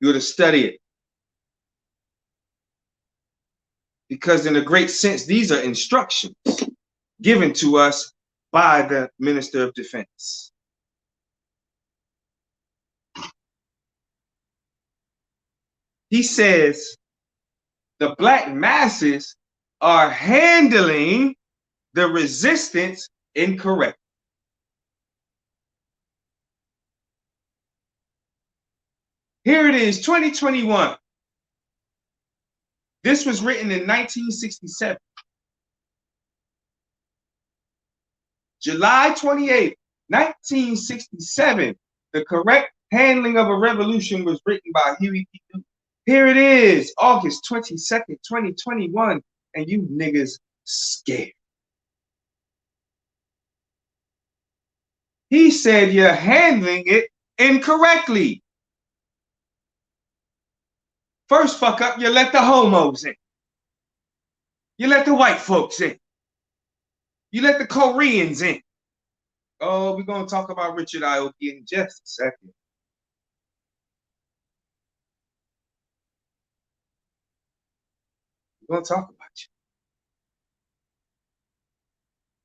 You're to study it. Because in a great sense, these are instructions given to us by the Minister of Defense. He says the black masses are handling the resistance incorrectly. Here it is, 2021. This was written in 1967. July 28, 1967, the correct handling of a revolution was written by Huey P. Newton. Here it is, August 22nd, 2021, and you niggas scared. He said you're handling it incorrectly. First fuck up, you let the homos in. You let the white folks in. You let the Koreans in. Oh, we're going to talk about Richard Aoki in just a second. We're going to talk about you.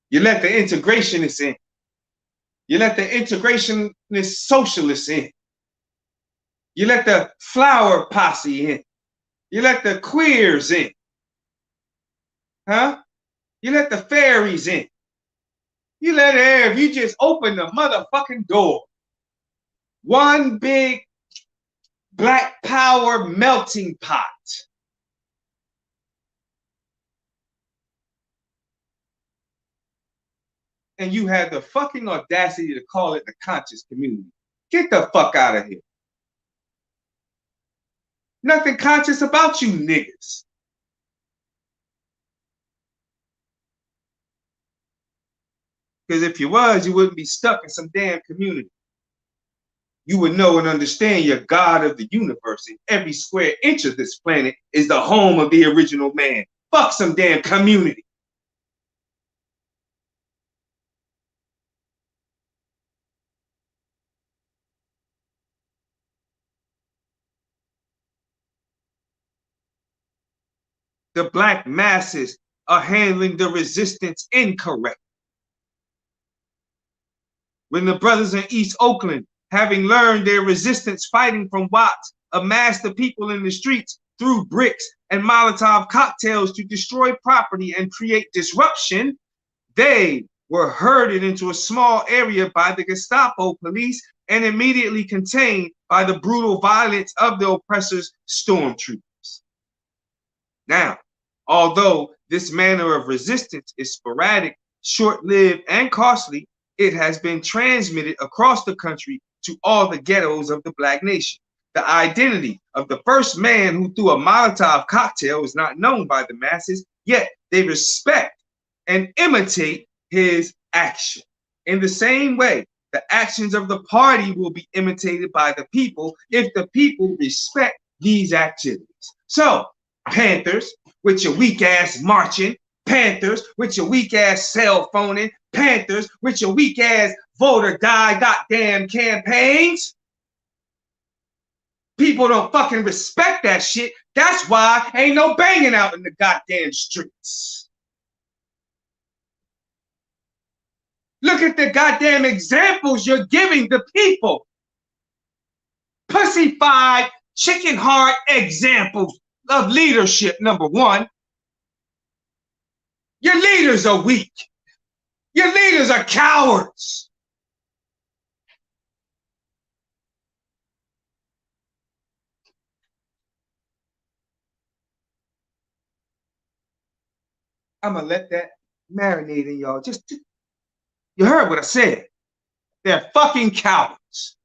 You let the integrationists in. You let the integrationist socialists in. You let the flower posse in. You let the queers in. Huh? You let the fairies in. You let air. You just open the motherfucking door. One big black power melting pot. And you have the fucking audacity to call it the conscious community. Get the fuck out of here. Nothing conscious about you niggas. Because if you was, you wouldn't be stuck in some damn community. You would know and understand you're God of the universe, and every square inch of this planet is the home of the original man. Fuck some damn community. The black masses are handling the resistance incorrect. When the brothers in East Oakland, having learned their resistance fighting from Watts, amassed the people in the streets, threw bricks and Molotov cocktails to destroy property and create disruption, they were herded into a small area by the Gestapo police and immediately contained by the brutal violence of the oppressors' stormtroopers. Now, although this manner of resistance is sporadic, short-lived, and costly, it has been transmitted across the country to all the ghettos of the black nation. The identity of the first man who threw a Molotov cocktail is not known by the masses, yet they respect and imitate his action. In the same way, the actions of the party will be imitated by the people if the people respect these activities. So, Panthers, with your weak ass marching, Panthers, with your weak ass cell phoning, Panthers, with your weak ass vote or die goddamn campaigns. People don't fucking respect that shit. That's why ain't no banging out in the goddamn streets. Look at the goddamn examples you're giving the people. Pussified, chicken heart examples of leadership, number one. Your leaders are weak. Your leaders are cowards. I'm going to let that marinate in y'all. You heard what I said. They're fucking cowards.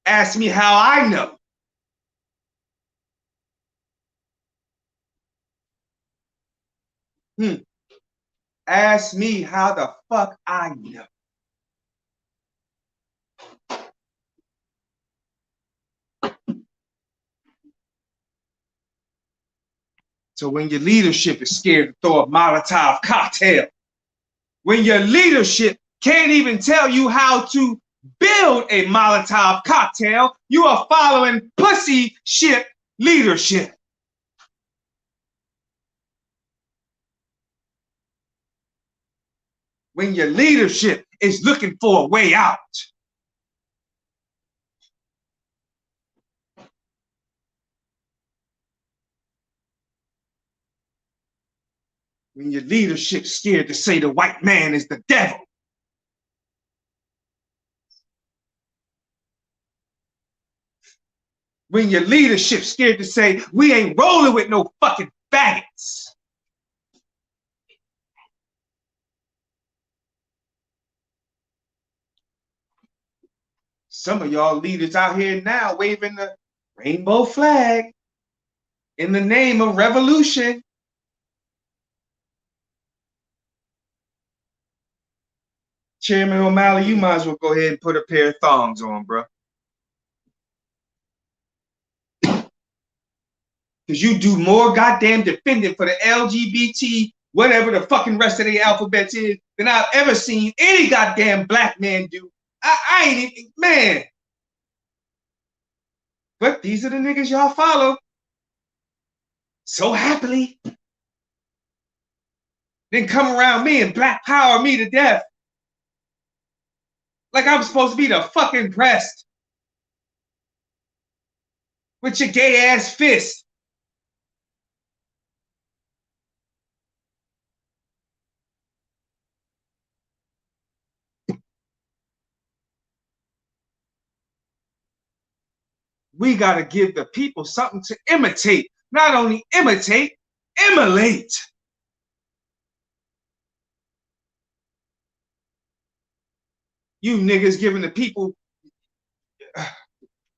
Ask me how I know. Ask me how the fuck I know. So when your leadership is scared to throw a Molotov cocktail, when your leadership can't even tell you how to build a Molotov cocktail, you are following pussy shit leadership. When your leadership is looking for a way out. When your leadership's scared to say the white man is the devil. When your leadership's scared to say we ain't rolling with no fucking faggots. Some of y'all leaders out here now waving the rainbow flag in the name of revolution. Chairman O'Malley, you might as well go ahead and put a pair of thongs on, bro. Because you do more goddamn defending for the LGBT, whatever the fucking rest of the alphabet is, than I've ever seen any goddamn black man do. I ain't even, man. But these are the niggas y'all follow. So happily. Then come around me and black power me to death. Like I'm supposed to be the fucking press. With your gay ass fist. We got to give the people something to imitate. Not only imitate, emulate. You niggas giving the people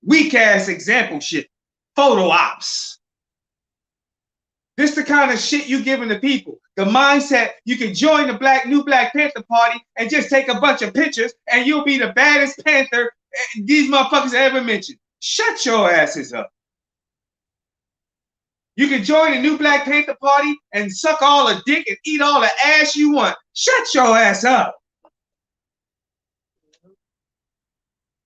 weak ass example shit. Photo ops. This the kind of shit you giving the people. The mindset you can join the new Black Panther Party and just take a bunch of pictures and you'll be the baddest Panther these motherfuckers ever mentioned. Shut your asses up. You can join the new Black Panther Party and suck all the dick and eat all the ass you want. Shut your ass up.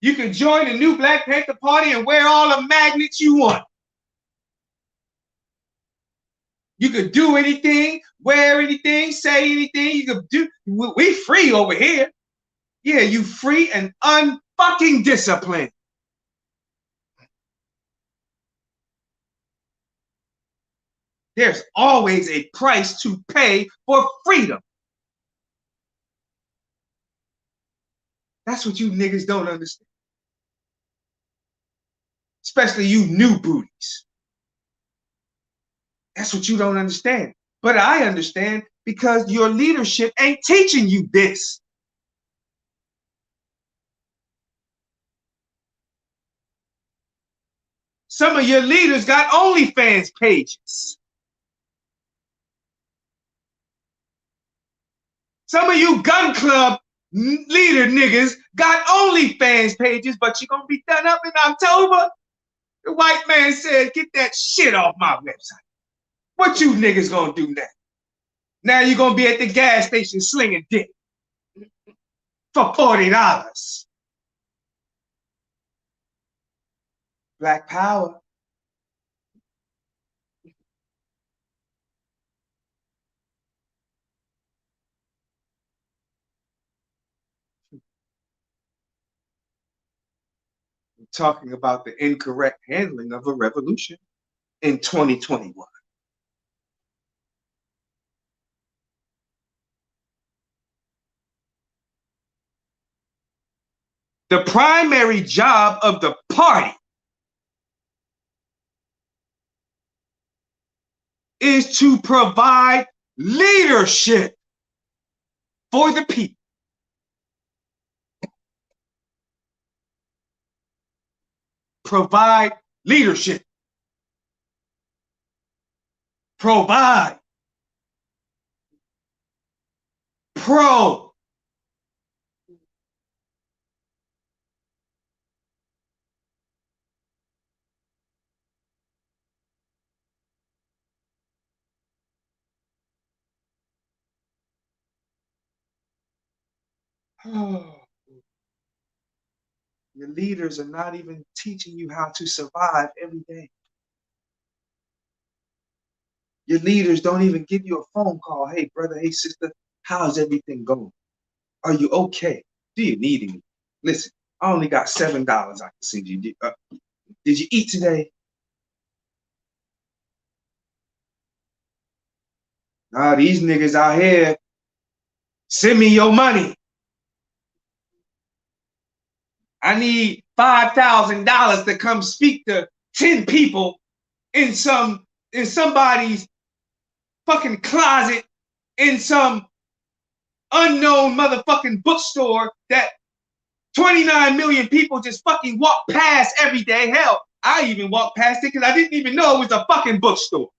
You can join the new Black Panther Party and wear all the magnets you want. You could do anything, wear anything, say anything. You could do. We free over here. Yeah, you free and unfucking disciplined. There's always a price to pay for freedom. That's what you niggas don't understand. Especially you new booties. That's what you don't understand. But I understand because your leadership ain't teaching you this. Some of your leaders got OnlyFans pages. Some of you gun club leader niggas got OnlyFans pages, but you're going to be done up in October? The white man said, get that shit off my website. What you niggas going to do now? Now you're going to be at the gas station slinging dick for $40. Black power. Talking about the incorrect handling of a revolution in 2021. The primary job of the party is to provide leadership for the people. Provide leadership. Provide. Pro. Oh. Your leaders are not even teaching you how to survive every day. Your leaders don't even give you a phone call. Hey, brother, hey, sister, how's everything going? Are you okay? Do you need anything? Listen, I only got $7 I can send you. Did you eat today? Nah, these niggas out here, send me your money. I need $5,000 to come speak to 10 people in somebody's fucking closet in some unknown motherfucking bookstore that 29 million people just fucking walk past every day. Hell, I even walked past it because I didn't even know it was a fucking bookstore.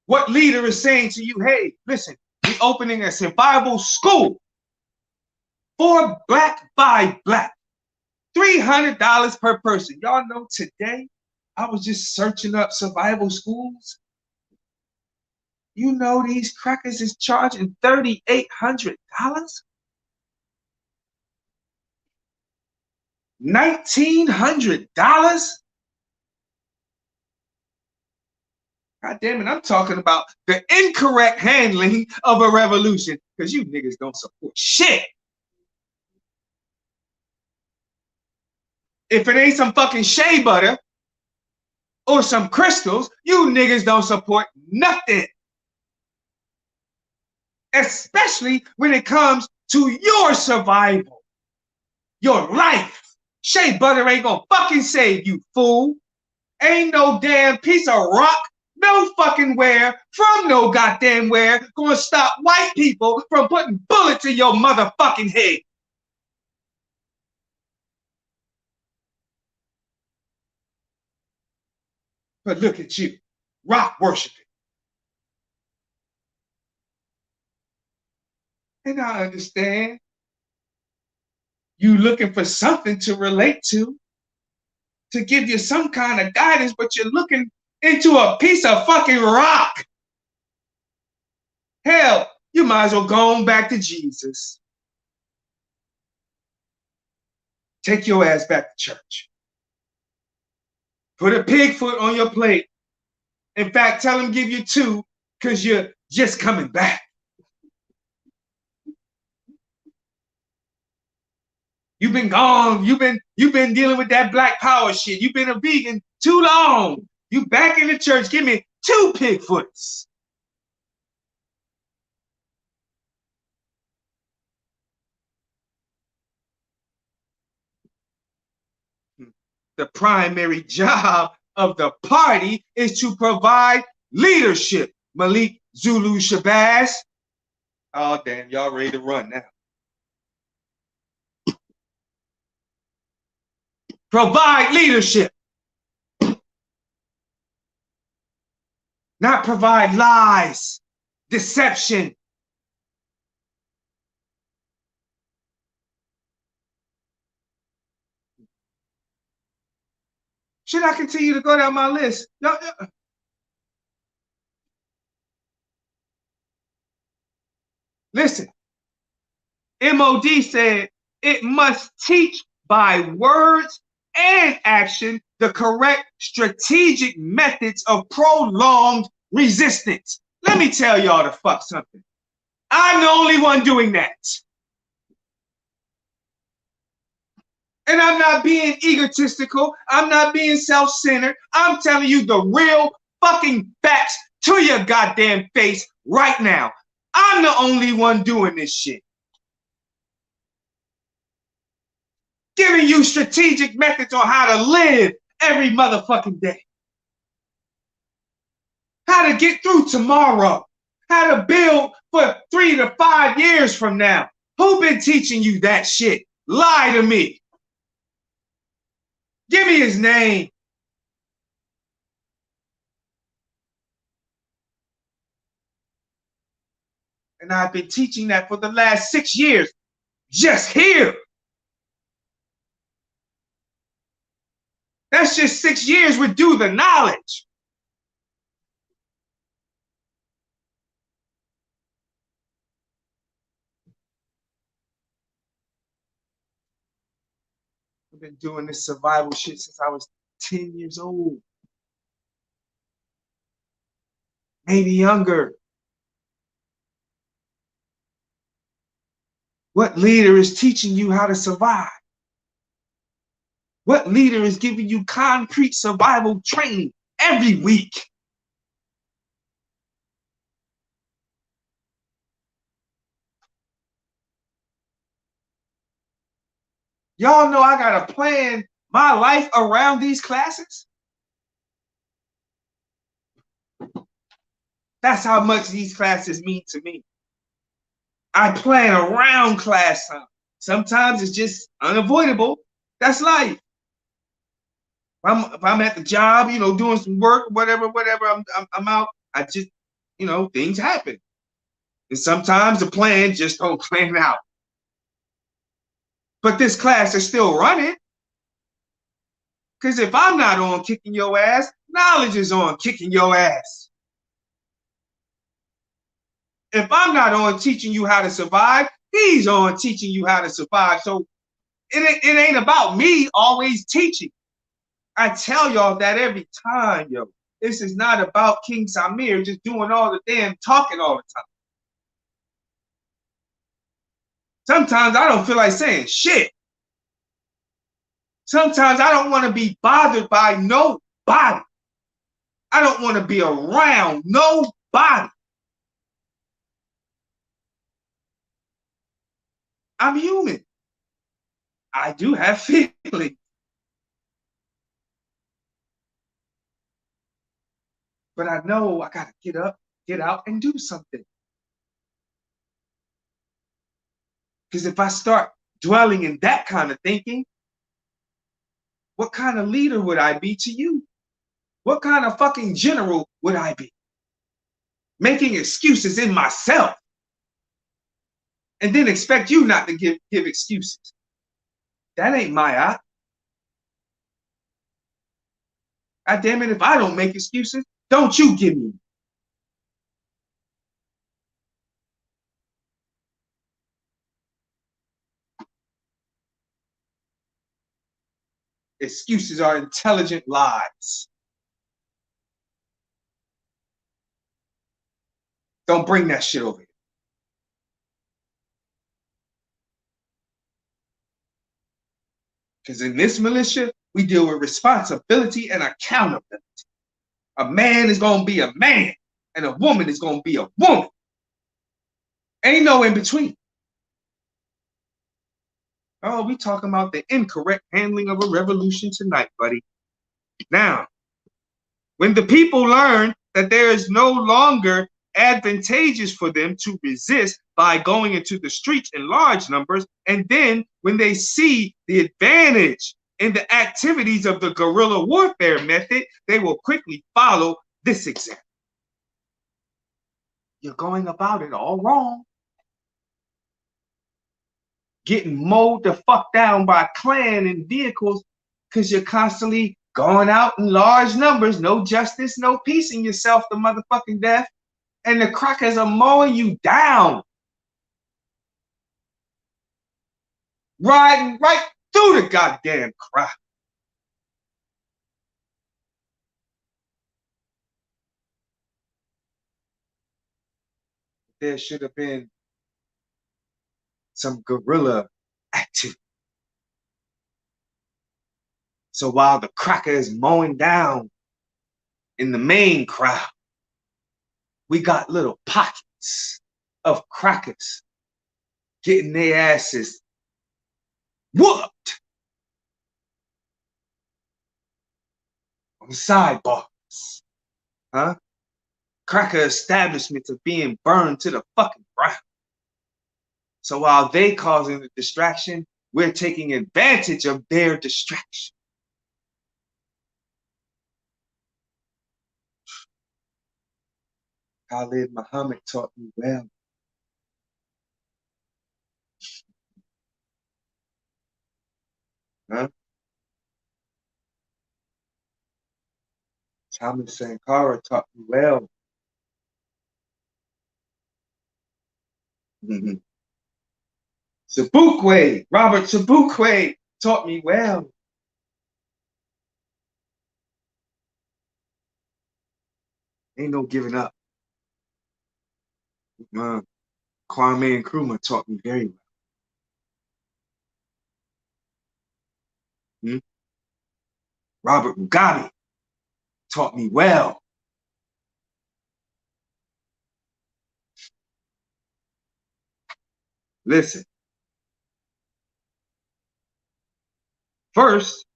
What leader is saying to you, hey, listen, we're opening a survival school for Black by Black. $300 per person. Y'all know today, I was just searching up survival schools. You know these crackers is charging $3,800? $1,900? God damn it, I'm talking about the incorrect handling of a revolution because you niggas don't support shit. If it ain't some fucking shea butter or some crystals, you niggas don't support nothing. Especially when it comes to your survival, your life. Shea butter ain't gonna fucking save you, fool. Ain't no damn piece of rock, no fucking where, from no goddamn where, gonna stop white people from putting bullets in your motherfucking head. But look at you, rock worshiping. And I understand you looking for something to relate to give you some kind of guidance, but you're looking into a piece of fucking rock. Hell, you might as well go on back to Jesus. Take your ass back to church. Put a pig foot on your plate. In fact, tell him give you 2 because you're just coming back. You've been gone. You've been dealing with that black power shit. You've been a vegan too long. You back in the church. Give me 2 pig foots. The primary job of the party is to provide leadership. Malik, Zulu, Shabazz. Oh, damn, y'all ready to run now. Provide leadership. Not provide lies, deception. Should I continue to go down my list? No. Listen, MOD said it must teach by words and action the correct strategic methods of prolonged resistance. Let me tell y'all to fuck something. I'm the only one doing that. And I'm not being egotistical. I'm not being self-centered. I'm telling you the real fucking facts to your goddamn face right now. I'm the only one doing this shit. Giving you strategic methods on how to live every motherfucking day. how to get through tomorrow, how to build for 3 to 5 years from now. Who been teaching you that shit? Lie to me. Give me his name. And I've been teaching that for the last 6 years, just here. That's just 6 years with due the knowledge. I've been doing this survival shit since I was 10 years old. Maybe younger. What leader is teaching you how to survive? What leader is giving you concrete survival training every week? Y'all know I gotta plan my life around these classes. That's how much these classes mean to me. I plan around class time. Sometimes it's just unavoidable. That's life. If I'm at the job, you know, doing some work, whatever, I'm out. I just, you know, things happen. And sometimes the plan just don't plan out. But this class is still running. Because if I'm not on kicking your ass, knowledge is on kicking your ass. If I'm not on teaching you how to survive, he's on teaching you how to survive. So it ain't about me always teaching. I tell y'all that every time, yo. This is not about King Samir just doing all the damn talking all the time. Sometimes I don't feel like saying shit. Sometimes I don't want to be bothered by nobody. I don't want to be around nobody. I'm human. I do have feelings. But I know I got to get up, get out, and do something. Because if I start dwelling in that kind of thinking, what kind of leader would I be to you? What kind of fucking general would I be? Making excuses in myself. And then expect you not to give excuses. That ain't my op. God damn it, if I don't make excuses, don't you give me. Excuses are intelligent lies. Don't bring that shit over here. Because in this militia, we deal with responsibility and accountability. A man is going to be a man, and a woman is going to be a woman. Ain't no in between. Oh, we talking about the incorrect handling of a revolution tonight, buddy. Now, when the people learn that there is no longer advantageous for them to resist by going into the streets in large numbers, and then when they see the advantage in the activities of the guerrilla warfare method, they will quickly follow this example. You're going about it all wrong. Getting mowed the fuck down by clan and vehicles because you're constantly going out in large numbers, no justice, no peace, in yourself to motherfucking death, and the crackers are mowing you down. Riding right through the goddamn crowd. There should have been some guerrilla activity. So while the cracker is mowing down in the main crowd, we got little pockets of crackers getting their asses whooped on the sidebars. Huh? cracker establishments are being burned to the fucking ground. So while they causing the distraction, we're taking advantage of their distraction. Khalid Muhammad taught me well. Huh? Thomas Sankara taught me well. Sobukwe, Robert Sobukwe taught me well. Ain't no giving up. Kwame Nkrumah taught me very well. Robert Mugabe taught me well. Listen. First,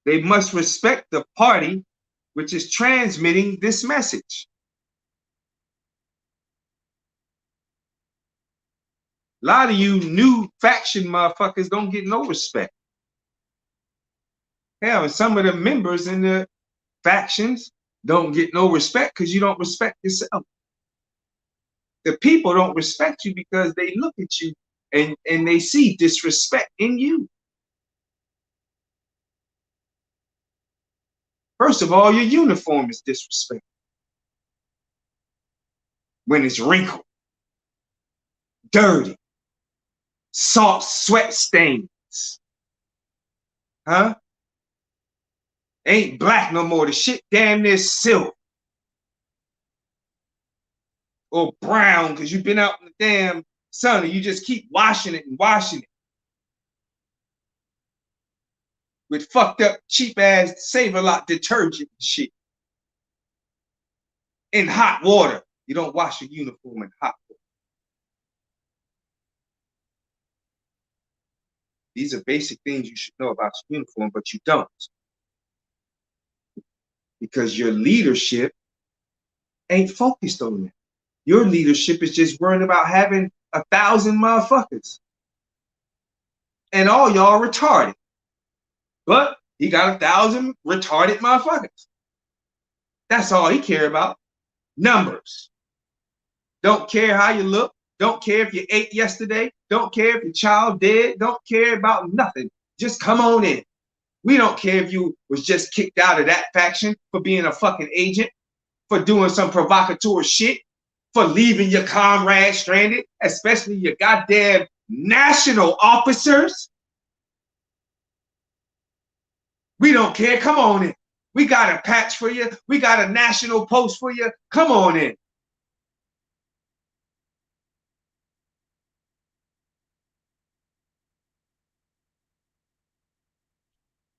they must respect the party which is transmitting this message. A lot of you new faction motherfuckers don't get no respect. Hell, some of the members in the factions don't get no respect because you don't respect yourself. The people don't respect you because they look at you and they see disrespect in you. First of all, your uniform is disrespectful. When it's wrinkled, dirty, salt, sweat stains. Huh? Ain't black no more. The shit damn near silver. Or brown, because you've been out in the damn sun and you just keep washing it and washing it. With fucked up, cheap ass Save-A-Lot detergent and shit. In hot water. You don't wash your uniform in hot water. These are basic things you should know about your uniform, but you don't. Because your leadership ain't focused on that. Your leadership is just worrying about having 1,000 motherfuckers. And all y'all retarded. But he got 1,000 retarded motherfuckers. That's all he care about. Numbers. Don't care how you look. Don't care if you ate yesterday. Don't care if your child dead. Don't care about nothing. Just come on in. We don't care if you was just kicked out of that faction for being a fucking agent, for doing some provocateur shit, for leaving your comrades stranded, especially your goddamn national officers. We don't care. Come on in. We got a patch for you. We got a national post for you. Come on in.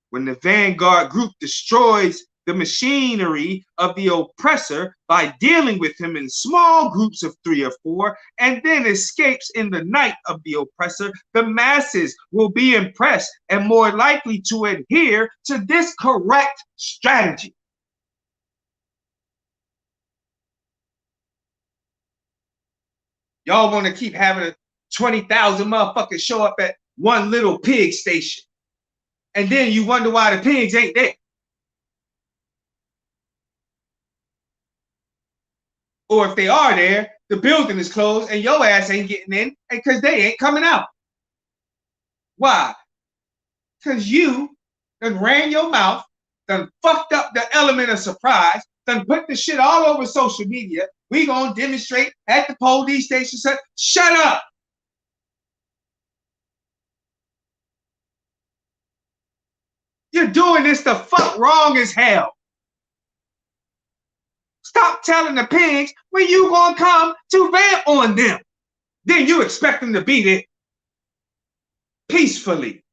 When the vanguard group destroys the machinery of the oppressor by dealing with him in small groups of 3 or 4, and then escapes in the night of the oppressor, the masses will be impressed and more likely to adhere to this correct strategy. Y'all want to keep having 20,000 motherfuckers show up at one little pig station. And then you wonder why the pigs ain't there. Or if they are there, the building is closed and your ass ain't getting in because they ain't coming out. Why? Because you done ran your mouth, done fucked up the element of surprise, done put the shit all over social media. We gonna demonstrate at the police station. Shut up. You're doing this the fuck wrong as hell. Stop telling the pigs when you gonna come to vamp on them. Then you expect them to be there peacefully.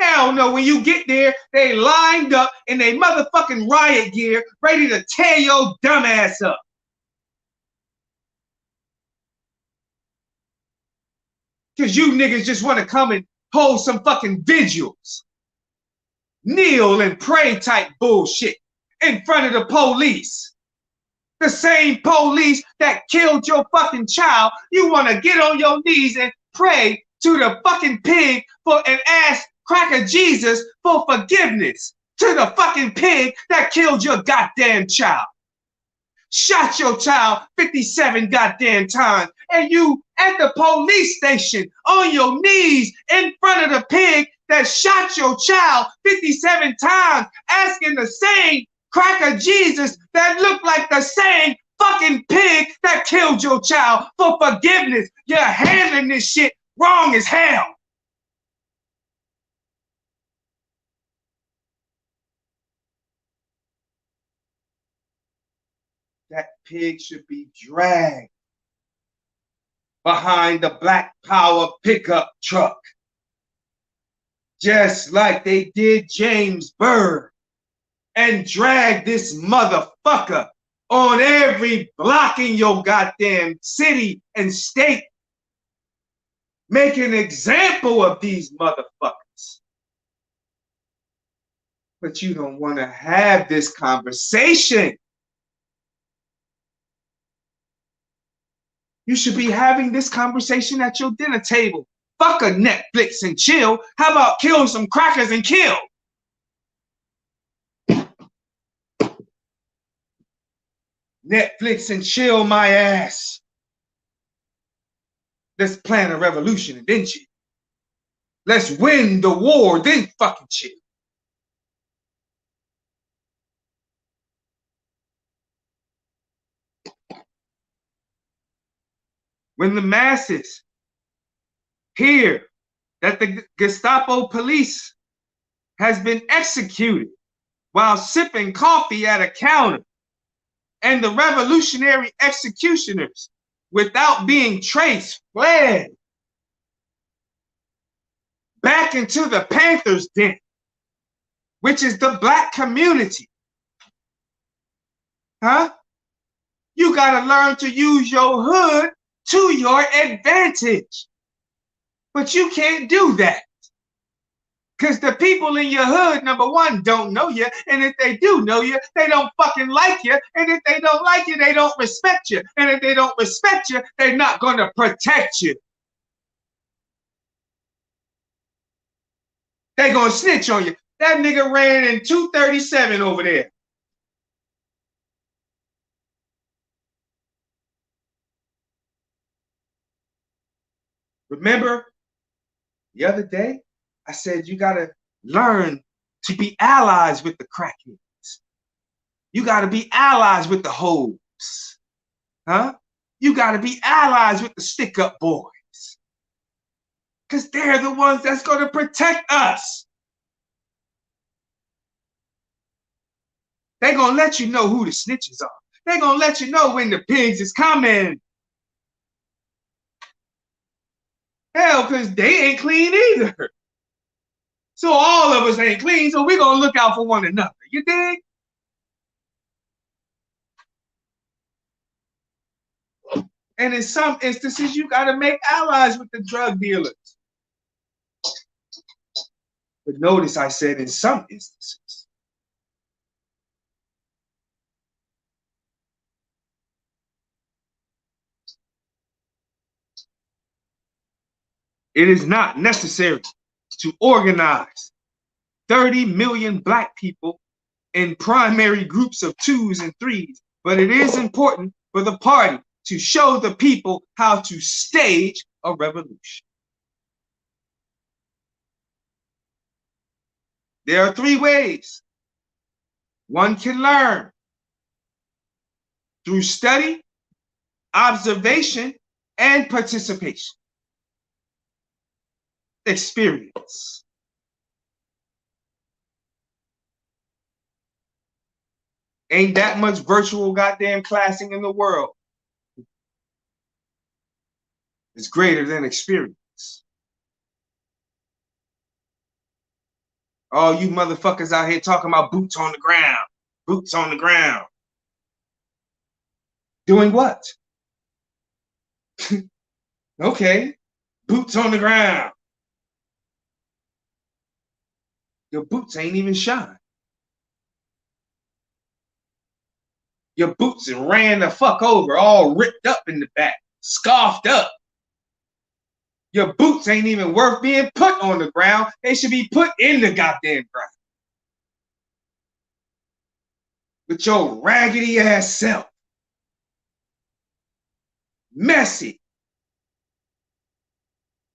Hell no, when you get there, they lined up in their motherfucking riot gear, ready to tear your dumb ass up. Because you niggas just want to come and hold some fucking vigils. Kneel and pray type bullshit in front of the police. The same police that killed your fucking child, you want to get on your knees and pray to the fucking pig and ask Cracker Jesus for forgiveness. To the fucking pig that killed your goddamn child. Shot your child 57 goddamn times, and you at the police station on your knees in front of the pig that shot your child 57 times, asking the same Cracker Jesus that looked like the same fucking pig that killed your child for forgiveness. You're handling this shit wrong as hell. That pig should be dragged behind the Black Power pickup truck, just like they did James Byrd, and drag this motherfucker on every block in your goddamn city and state. Make an example of these motherfuckers. But you don't want to have this conversation. You should be having this conversation at your dinner table. Fuck a Netflix and chill. How about kill some crackers and kill? Netflix and chill my ass. Let's plan a revolution and then chill. Let's win the war, then fucking chill. When the masses hear that the Gestapo police has been executed while sipping coffee at a counter, and the revolutionary executioners, without being traced, fled back into the Panthers' den, which is the black community. Huh? You gotta learn to use your hood to your advantage. But you can't do that. Because the people in your hood, number one, don't know you. And if they do know you, they don't fucking like you. And if they don't like you, they don't respect you. And if they don't respect you, they're not going to protect you. They're going to snitch on you. That nigga ran in 237 over there. Remember the other day, I said you got to learn to be allies with the crackheads. You got to be allies with the hoes. Huh? You got to be allies with the stick-up boys. Because they're the ones that's going to protect us. They're going to let you know who the snitches are. They're going to let you know when the pigs is coming. Hell, because they ain't clean either. So all of us ain't clean, so we're going to look out for one another. You dig? And in some instances, you got to make allies with the drug dealers. But notice I said in some instances. It is not necessary to organize 30 million black people in primary groups of 2s and 3s, but it is important for the party to show the people how to stage a revolution. There are 3 ways one can learn: through study, observation, and participation. Experience. Ain't that much virtual goddamn classing in the world. It's greater than experience. All you motherfuckers out here talking about boots on the ground. Boots on the ground. Doing what? Okay. Boots on the ground. Your boots ain't even shine. your boots and ran the fuck over, all ripped up in the back, scarfed up. Your boots ain't even worth being put on the ground. They should be put in the goddamn ground. With your raggedy ass self. Messy.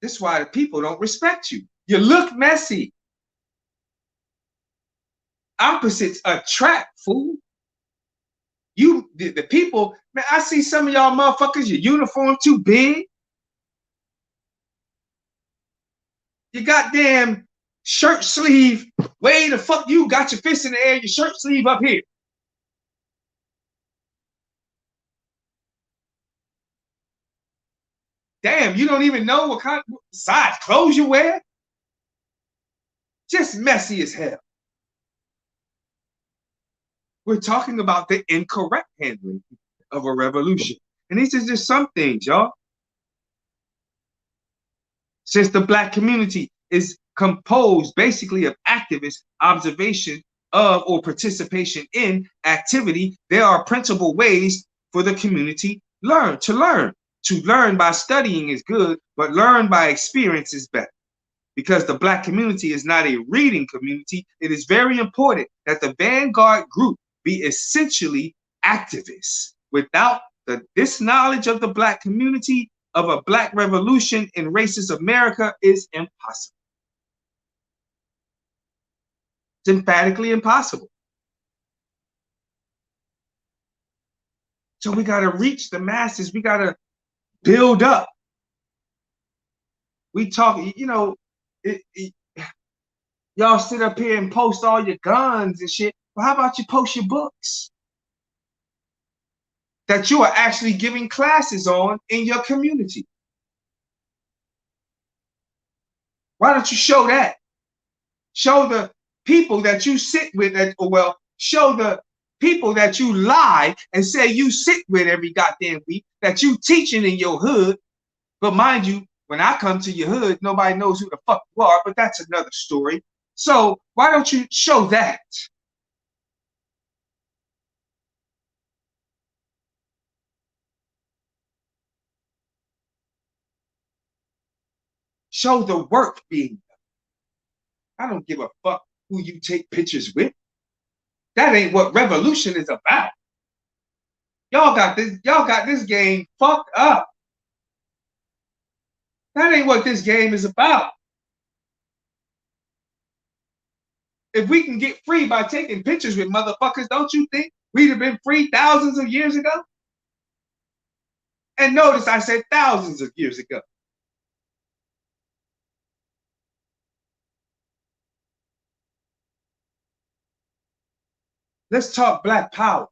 That's why the people don't respect you. You look messy. Opposites attract, fool. You, the people, man, I see some of y'all motherfuckers, your uniform too big. Your goddamn shirt sleeve, way the fuck you got your fist in the air, your shirt sleeve up here. Damn, you don't even know what kind of size clothes you wear? Just messy as hell. We're talking about the incorrect handling of a revolution. And these are just some things, y'all. Since the Black community is composed basically of activists, observation of or participation in activity, there are principal ways for the community to learn. To learn by studying is good, but learn by experience is better. Because the Black community is not a reading community, it is very important that the vanguard group be essentially activists. Without this knowledge of the Black community, of a Black revolution in racist America is impossible. It's emphatically impossible. So we got to reach the masses. We got to build up. We talk, you know, y'all sit up here and post all your guns and shit. Well, how about you post your books that you are actually giving classes on in your community? Why don't you show that? Show the people that you sit with, show the people that you lie and say you sit with every goddamn week, that you teaching in your hood. But mind you, when I come to your hood, nobody knows who the fuck you are, but that's another story. So why don't you show that? Show the work being done. I don't give a fuck who you take pictures with. That ain't what revolution is about. Y'all got this game fucked up. That ain't what this game is about. If we can get free by taking pictures with motherfuckers, don't you think we'd have been free thousands of years ago? And notice I said thousands of years ago. Let's talk Black power.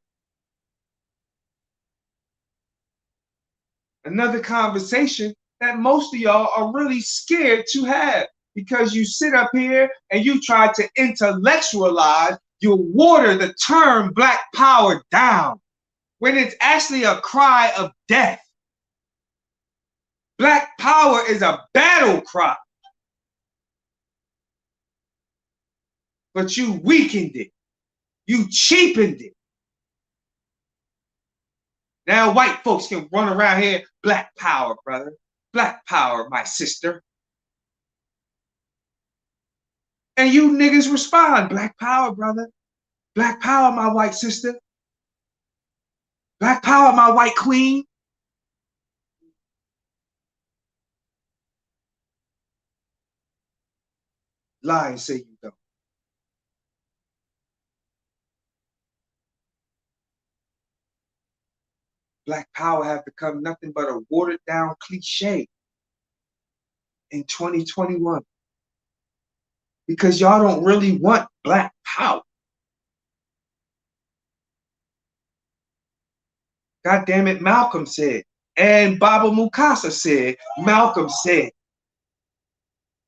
Another conversation that most of y'all are really scared to have, because you sit up here and you try to intellectualize, you water the term Black power down when it's actually a cry of death. Black power is a battle cry. But you weakened it. You cheapened it. Now white folks can run around here, Black power, brother. Black power, my sister. And you niggas respond, Black power, brother. Black power, my white sister. Black power, my white queen. Lie and say you don't. Black power have become nothing but a watered down cliche in 2021. Because y'all don't really want Black power. God damn it, Malcolm said, and Baba Mukasa said, Malcolm said,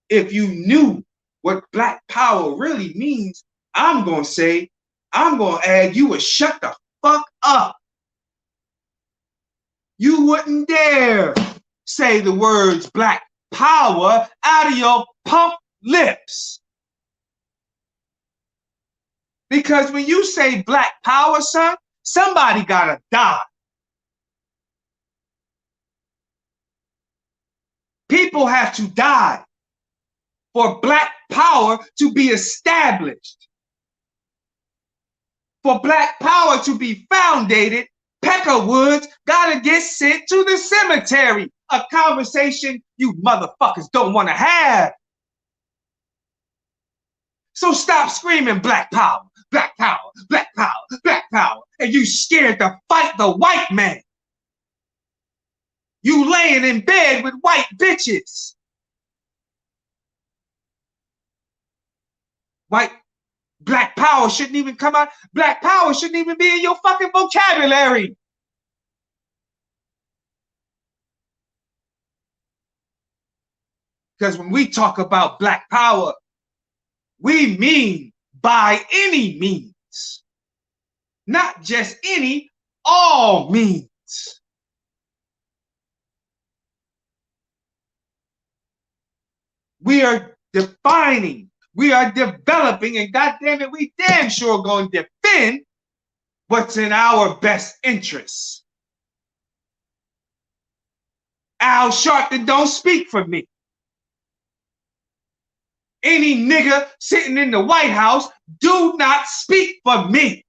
if you knew what Black power really means, I'm going to add you would shut the fuck up. You wouldn't dare say the words Black power out of your pump lips. Because when you say Black power, son, Somebody gotta die. People have to die for Black power to be established. For Black power to be founded, Peckerwoods gotta get sent to the cemetery. A conversation you motherfuckers don't want to have. So stop screaming Black power, Black power, Black power, Black power, and you scared to fight the white man. You laying in bed with white bitches. Black power shouldn't even come out. Black power shouldn't even be in your fucking vocabulary. Because when we talk about Black power, we mean by any means. Not just any, all means. We are defining, we are developing, and goddamn it, we damn sure going to defend what's in our best interests. Al Sharpton don't speak for me. Any nigga sitting in the White House do not speak for me.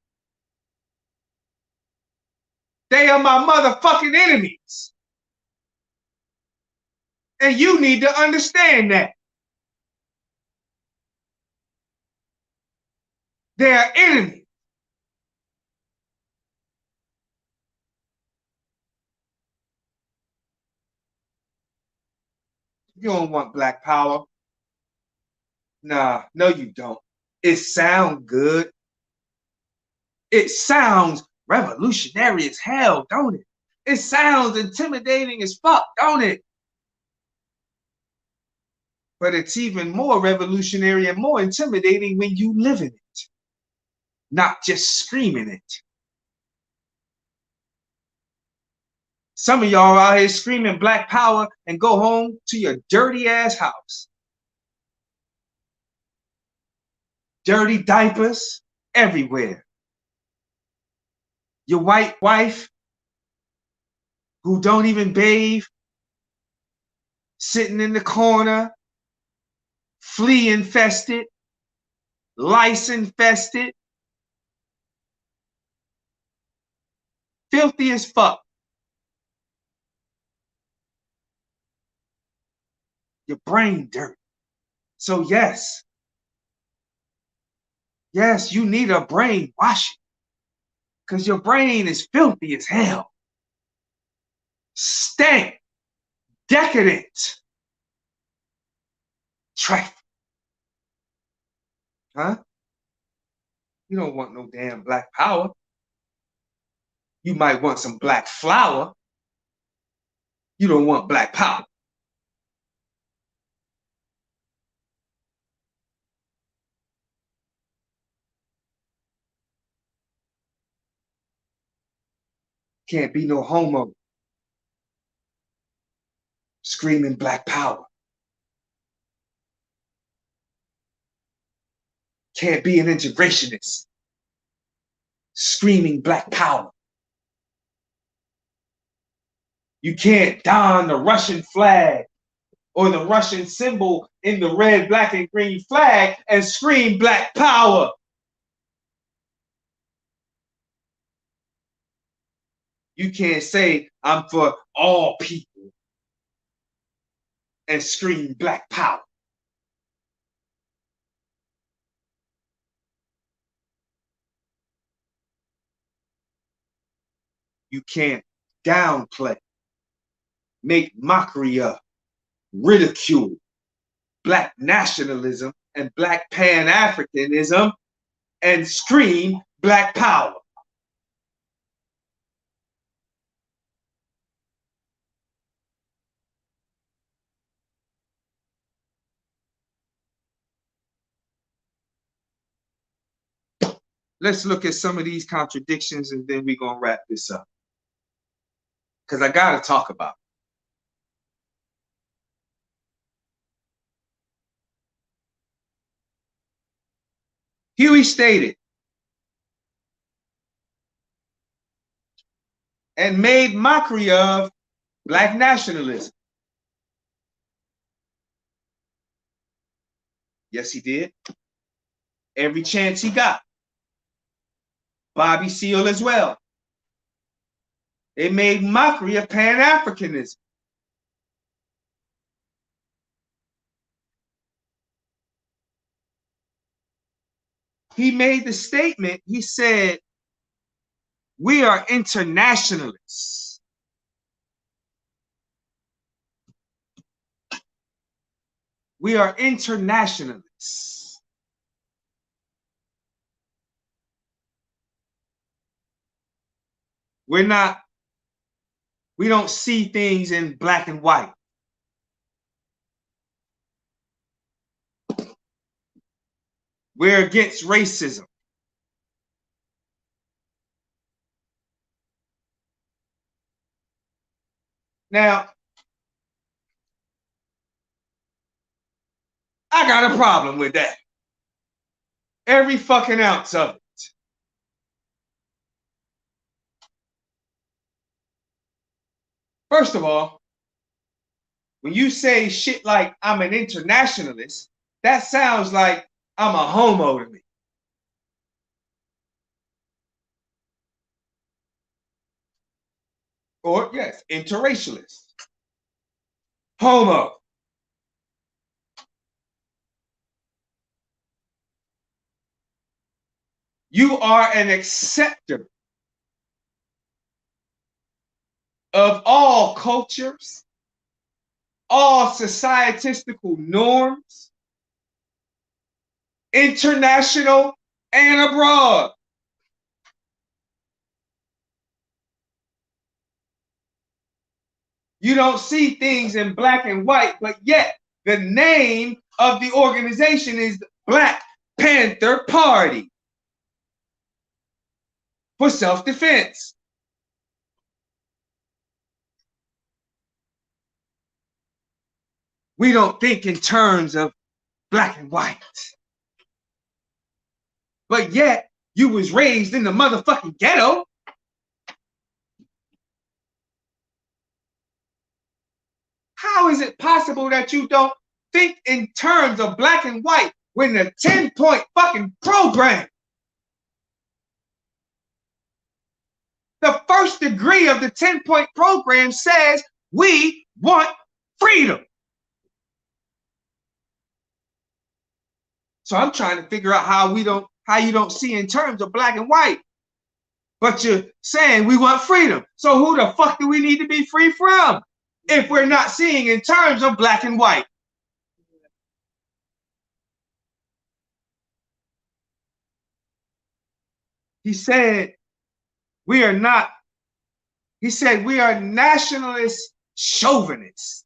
They are my motherfucking enemies. And you need to understand that. They are enemies. You don't want Black power. Nah, no you don't. It sounds good. It sounds revolutionary as hell, don't it? It sounds intimidating as fuck, don't it? But it's even more revolutionary and more intimidating when you live in it, not just screaming it. Some of y'all out here screaming Black power and go home to your dirty ass house. Dirty diapers everywhere. Your white wife who don't even bathe, sitting in the corner, flea infested, lice infested, filthy as fuck. Your brain dirty. So yes, you need a brain washing because your brain is filthy as hell. Stank, decadent, trifling. Huh? You don't want no damn Black power. You might want some Black flour. You don't want Black power. Can't be no homo screaming Black power. Can't be an integrationist screaming Black power. You can't don the Russian flag or the Russian symbol in the red, black, and green flag and scream Black power. You can't say I'm for all people and scream Black power. You can't downplay, make mockery of, ridicule Black nationalism and Black Pan-Africanism and scream Black power. Let's look at some of these contradictions and then we're going to wrap this up. Because I got to talk about it. Huey stated, and made mockery of black nationalism. Yes, he did. Every chance he got. Bobby Seale as well. They made mockery of Pan-Africanism. He made the statement, he said, we are internationalists. We are internationalists. We don't see things in black and white. We're against racism. Now, I got a problem with that. Every fucking ounce of it. First of all, when you say shit like I'm an internationalist, that sounds like I'm a homo to me. Or, yes, interracialist. Homo. You are an acceptor of all cultures, all societistical norms, international and abroad. You don't see things in black and white, but yet the name of the organization is Black Panther Party for self-defense. We don't think in terms of black and white. But yet, you was raised in the motherfucking ghetto. How is it possible that you don't think in terms of black and white when the 10-point fucking program, the first degree of the 10-point program says we want freedom? So I'm trying to figure out how you don't see in terms of black and white, but you're saying we want freedom. So who the fuck do we need to be free from if we're not seeing in terms of black and white? He said we are nationalist chauvinists.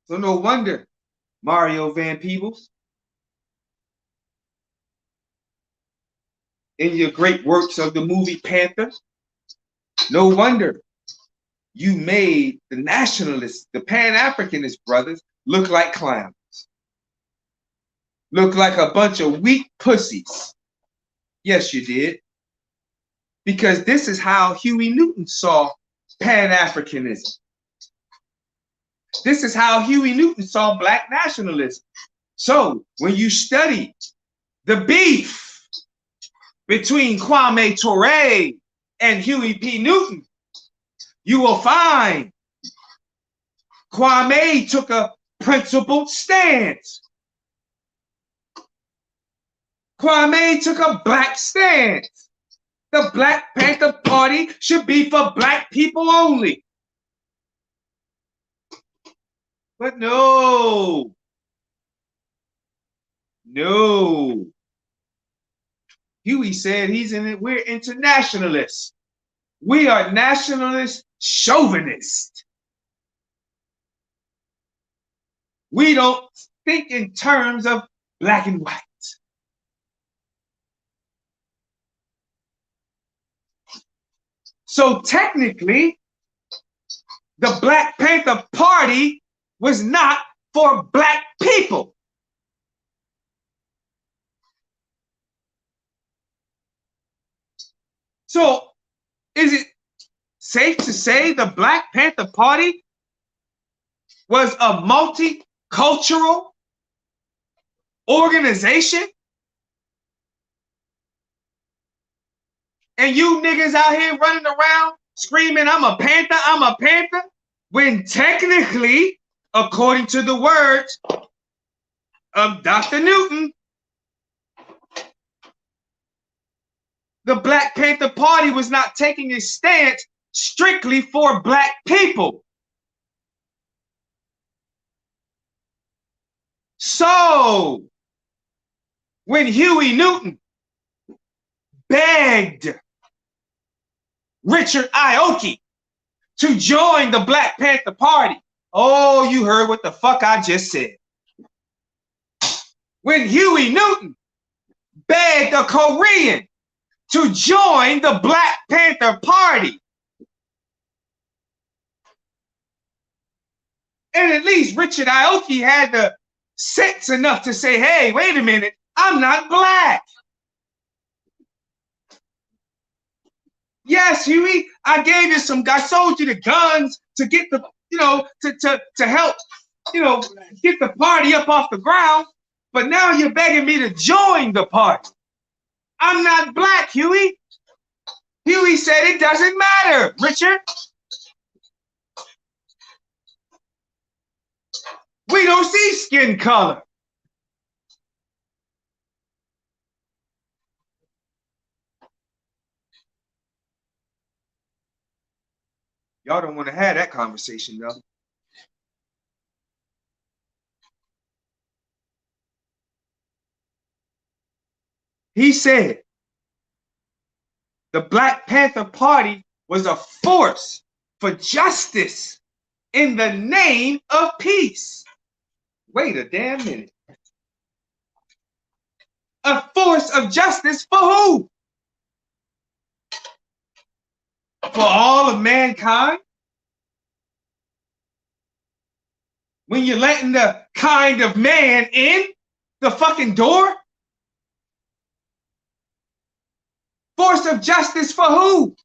So no wonder Mario Van Peebles, in your great works of the movie Panther, no wonder you made the nationalists, the Pan-Africanist brothers, look like clowns. Look like a bunch of weak pussies. Yes, you did. Because this is how Huey Newton saw Pan-Africanism. This is how Huey Newton saw black nationalism. So when you study the beef between Kwame Ture and Huey P. Newton, you will find Kwame took a principled stance. Kwame took a black stance. The Black Panther Party should be for black people only. But no. Huey said we're internationalists. We are nationalist chauvinists. We don't think in terms of black and white. So technically, the Black Panther Party was not for black people. So is it safe to say the Black Panther Party was a multicultural organization? And you niggas out here running around screaming, I'm a Panther, when technically, according to the words of Dr. Newton, the Black Panther Party was not taking a stance strictly for black people. So, when Huey Newton begged Richard Aoki to join the Black Panther Party, oh, you heard what the fuck I just said. When Huey Newton begged a Korean to join the Black Panther Party, and at least Richard Aoki had the sense enough to say, hey, wait a minute, I'm not black. Yes, Huey, I sold you the guns to get the, to help, get the party up off the ground. But now you're begging me to join the party. I'm not black, Huey. Huey said it doesn't matter, Richard. We don't see skin color. Y'all don't want to have that conversation, though. He said the Black Panther Party was a force for justice in the name of peace. Wait a damn minute. A force of justice for who? For all of mankind? When you're letting the kind of man in the fucking door? Force of justice for who?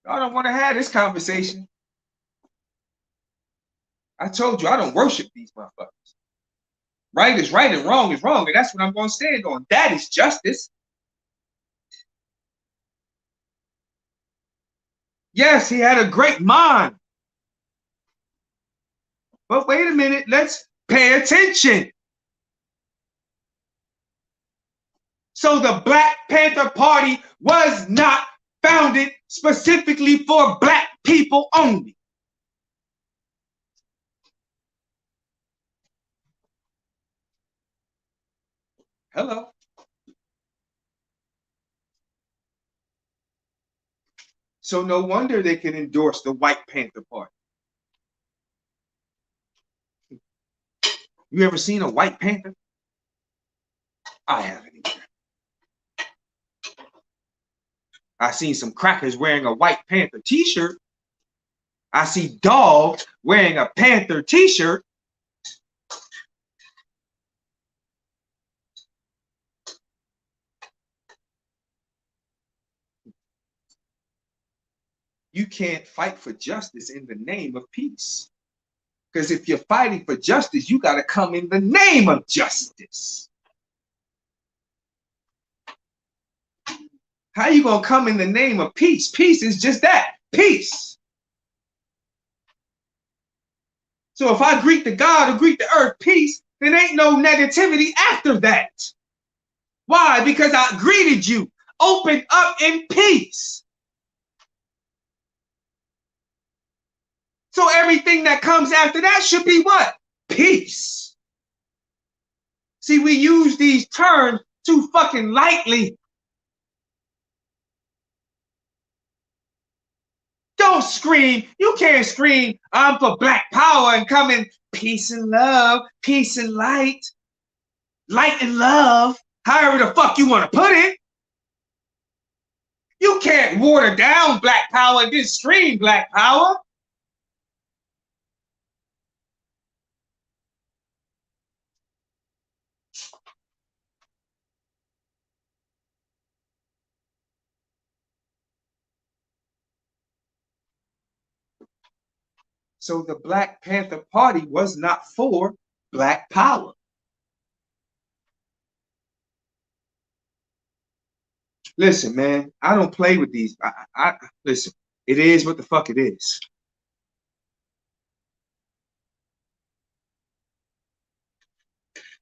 I don't want to have this conversation. I told you I don't worship these motherfuckers. Right is right and wrong is wrong, and that's what I'm going to stand on. That is justice. Yes, he had a great mind. But wait a minute, let's pay attention. So the Black Panther Party was not founded specifically for black people only. Hello. So no wonder they can endorse the White Panther Party. You ever seen a White Panther? I haven't either. I seen some crackers wearing a White Panther t-shirt. I see dogs wearing a Panther t-shirt. You can't fight for justice in the name of peace. Because if you're fighting for justice, you got to come in the name of justice. How you going to come in the name of peace? Peace is just that, peace. So if I greet the God or greet the earth peace, then ain't no negativity after that. Why? Because I greeted you, open up in peace. So everything that comes after that should be what? Peace. See, we use these terms too fucking lightly. Don't scream. You can't scream, I'm for black power and come in peace and love, peace and light and love, however the fuck you want to put it. You can't water down black power and then scream black power. So the Black Panther Party was not for black power. Listen, man, I don't play with these. Listen, it is what the fuck it is.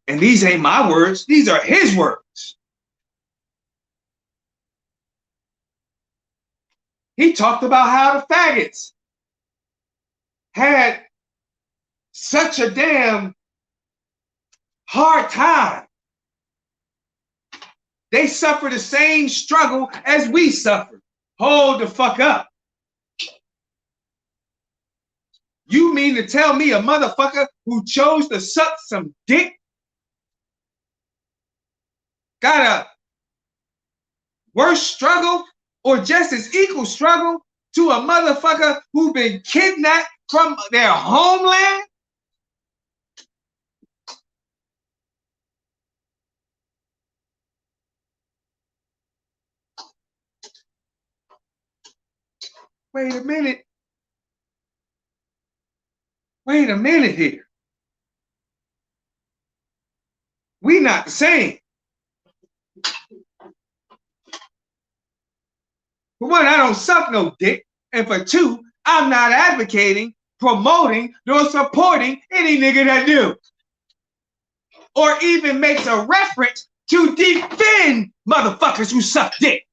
And these ain't my words. These are his words. He talked about how the faggots had such a damn hard time. They suffer the same struggle as we suffer. Hold the fuck up. You mean to tell me a motherfucker who chose to suck some dick got a worse struggle or just as equal struggle to a motherfucker who been kidnapped from their homeland? Wait a minute. Wait a minute here. We not the same. For one, I don't suck no dick. And for two, I'm not advocating, promoting, nor supporting any nigga that do. Or even makes a reference to defend motherfuckers who suck dick.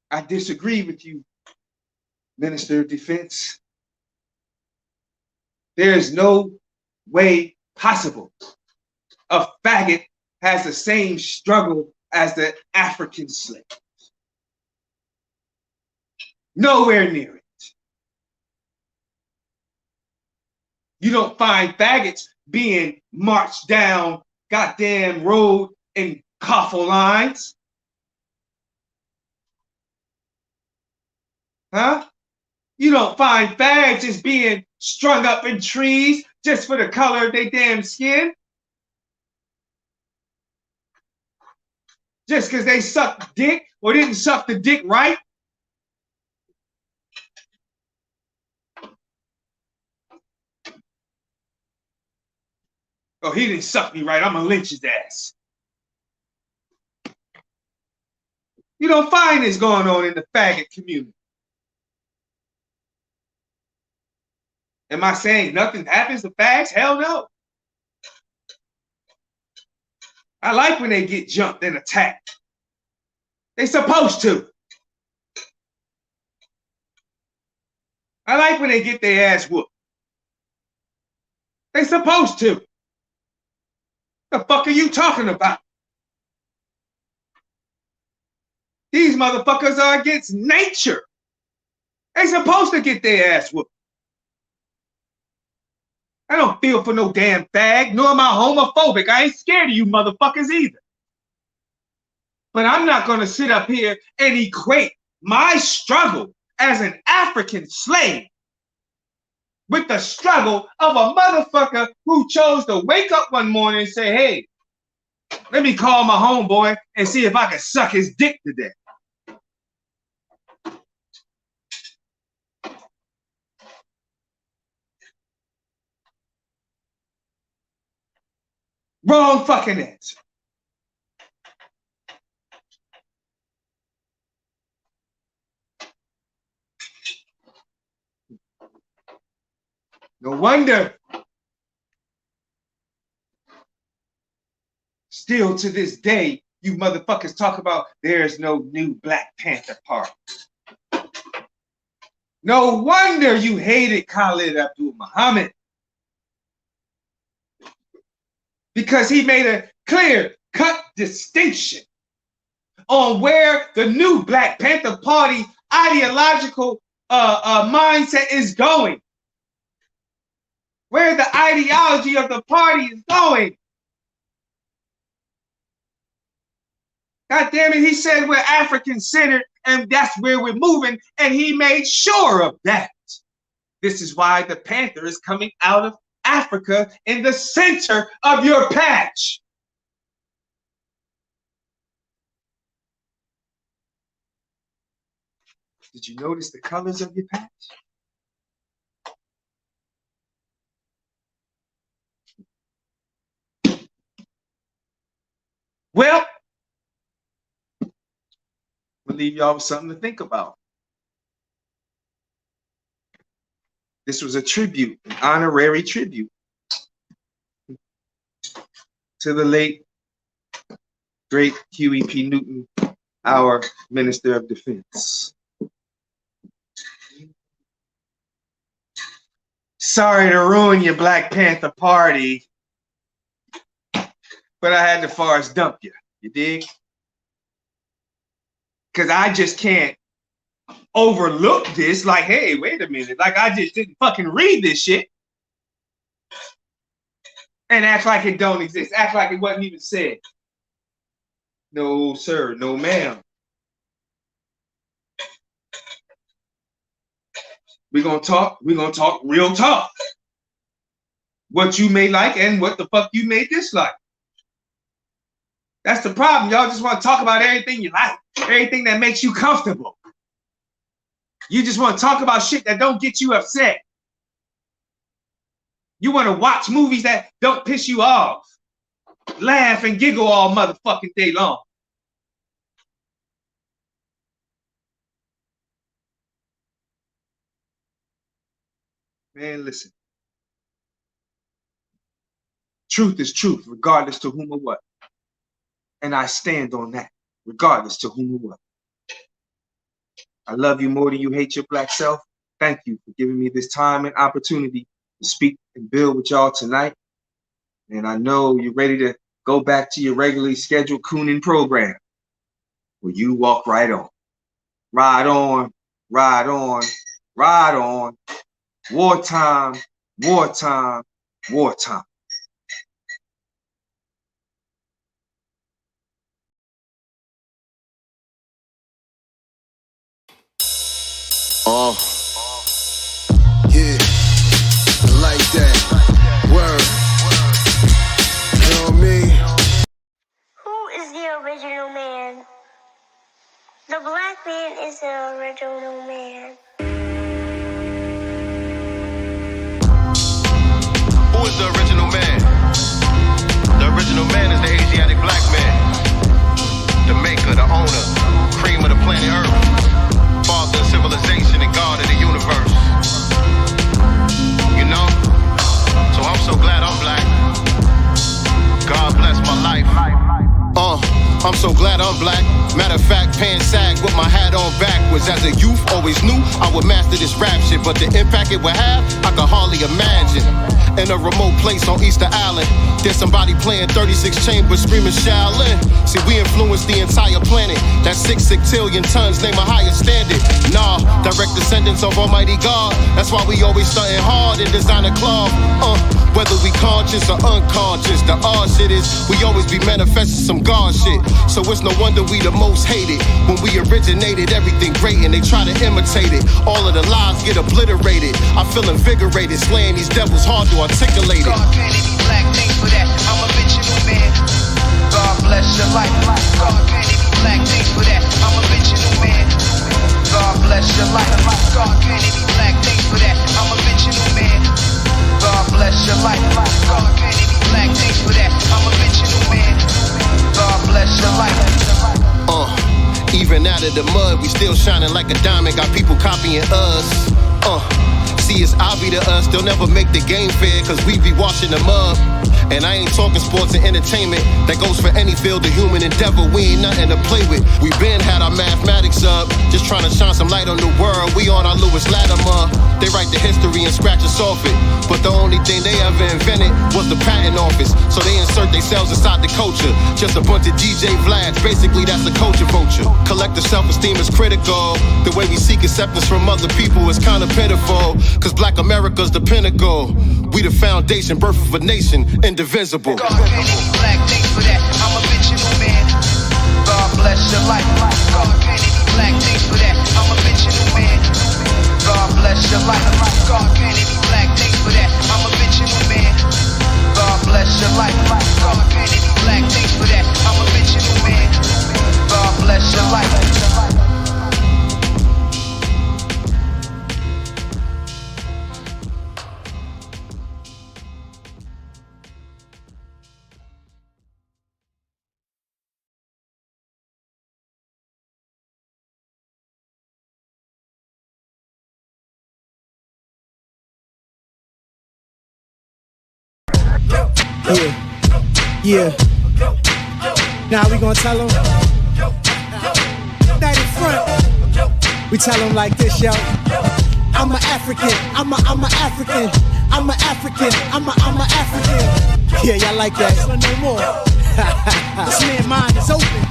I disagree with you, Minister of Defense. There is no way possible a faggot has the same struggle as the African slave. Nowhere near it. You don't find faggots being marched down goddamn road in coffle lines. Huh? You don't find fags just being strung up in trees just for the color of their damn skin. Just because they sucked dick or didn't suck the dick right. Oh, he didn't suck me right. I'm gonna lynch his ass. You don't find this going on in the faggot community. Am I saying nothing happens to fags? Hell no. I like when they get jumped and attacked. They supposed to. I like when they get their ass whooped. They supposed to. The fuck are you talking about? These motherfuckers are against nature. They supposed to get their ass whooped. I don't feel for no damn fag, nor am I homophobic. I ain't scared of you motherfuckers either. But I'm not going to sit up here and equate my struggle as an African slave with the struggle of a motherfucker who chose to wake up one morning and say, hey, let me call my homeboy and see if I can suck his dick today. Wrong fucking answer. No wonder. Still to this day, you motherfuckers talk about there's no new Black Panther Party. No wonder you hated Khalid Abdul Muhammad. Because he made a clear-cut distinction on where the new Black Panther Party ideological mindset is going. Where the ideology of the party is going. God damn it, he said we're African-centered and that's where we're moving, and he made sure of that. This is why the Panther is coming out of Africa in the center of your patch. Did you notice the colors of your patch? Well, we'll leave y'all with something to think about. This was a tribute, an honorary tribute to the late, great Huey P. Newton, our Minister of Defense. Sorry to ruin your Black Panther Party, but I had to force dump you. You dig? Because I just can't overlook this. Like, hey, wait a minute. Like, I just didn't fucking read this shit and act like it don't exist. Act like it wasn't even said. No, sir. No, ma'am. We're gonna talk real talk. What you may like and what the fuck you may dislike. That's the problem. Y'all just want to talk about everything you like, everything that makes you comfortable. You just want to talk about shit that don't get you upset. You want to watch movies that don't piss you off. Laugh and giggle all motherfucking day long. Man, listen. Truth is truth, regardless to whom or what. And I stand on that, regardless to whom or what. I love you more than you hate your black self. Thank you for giving me this time and opportunity to speak and build with y'all tonight. And I know you're ready to go back to your regularly scheduled cooning program. Well, you walk right on. Ride on, ride on, ride on. Wartime, wartime, wartime. Yeah, like that. Word. You know what I mean? Who is the original man? The black man is the original man. Who is the original man? The original man is the Asiatic black man. The maker, the owner, cream of the planet Earth. Father of civilization and God of the universe. You know? So I'm so glad I'm black. God bless my life. I'm so glad I'm black. Matter of fact, pants sag with my hat on backwards. As a youth, always knew I would master this rap shit, but the impact it would have, I could hardly imagine. In a remote place on Easter Island, there's somebody playing 36 chambers screaming Shaolin. See, we influenced the entire planet. That's 6 sextillion tons, name a higher standard. Nah, direct descendants of Almighty God. That's why we always stunting hard in designer cloth. Whether we conscious or unconscious, the odd shit is we always be manifesting some God shit. So it's no wonder we the most hated. When we originated, everything great and they try to imitate it. All of the lies get obliterated. I feel invigorated, slaying these devils hard to articulate it. God granted me black things for that. I'm a original man. God bless your life. God granted me black things for that. I'm a original man. God bless your life. God granted me black things for that. I'm a original man. God bless your life. God granted me black things for that. I'm a original man. God bless your life. Even out of the mud, we still shining like a diamond. Got people copying us. See, it's obvious to us, they'll never make the game fair, cause we be washing them up. And I ain't talking sports and entertainment. That goes for any field of human endeavor. We ain't nothing to play with. We been had our mathematics up, just trying to shine some light on the world. We on our Lewis Latimer. They write the history and scratch us off it. But the only thing they ever invented was the patent office. So they insert themselves inside the culture. Just a bunch of DJ Vlads. Basically, that's the culture vulture. Collective self-esteem is critical. The way we seek acceptance from other people is kind of pitiful. Cause Black America's the pinnacle. We the foundation, birth of a nation, indivisible. God can't any black things for that. I'm a fictional man. God bless your life. God can't any black things for that. I'm a fictional man. God bless your life. God can't any black things for that. I'm a fictional man. God bless your life. God can't any black things for that. I'm a fictional man. God bless your life. Yeah. Now we gonna tell them. That in front. We tell them like this, yo. I'm an African. I'm a African. I'm an African. I'm a African. Yeah, y'all like that? No more. This man's mind is open.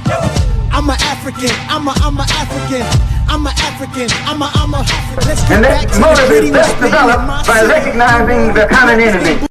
I'm an African. I'm a African. I'm an African. I'm a. Let's get and back that to motive the is best developed by recognizing the common enemy.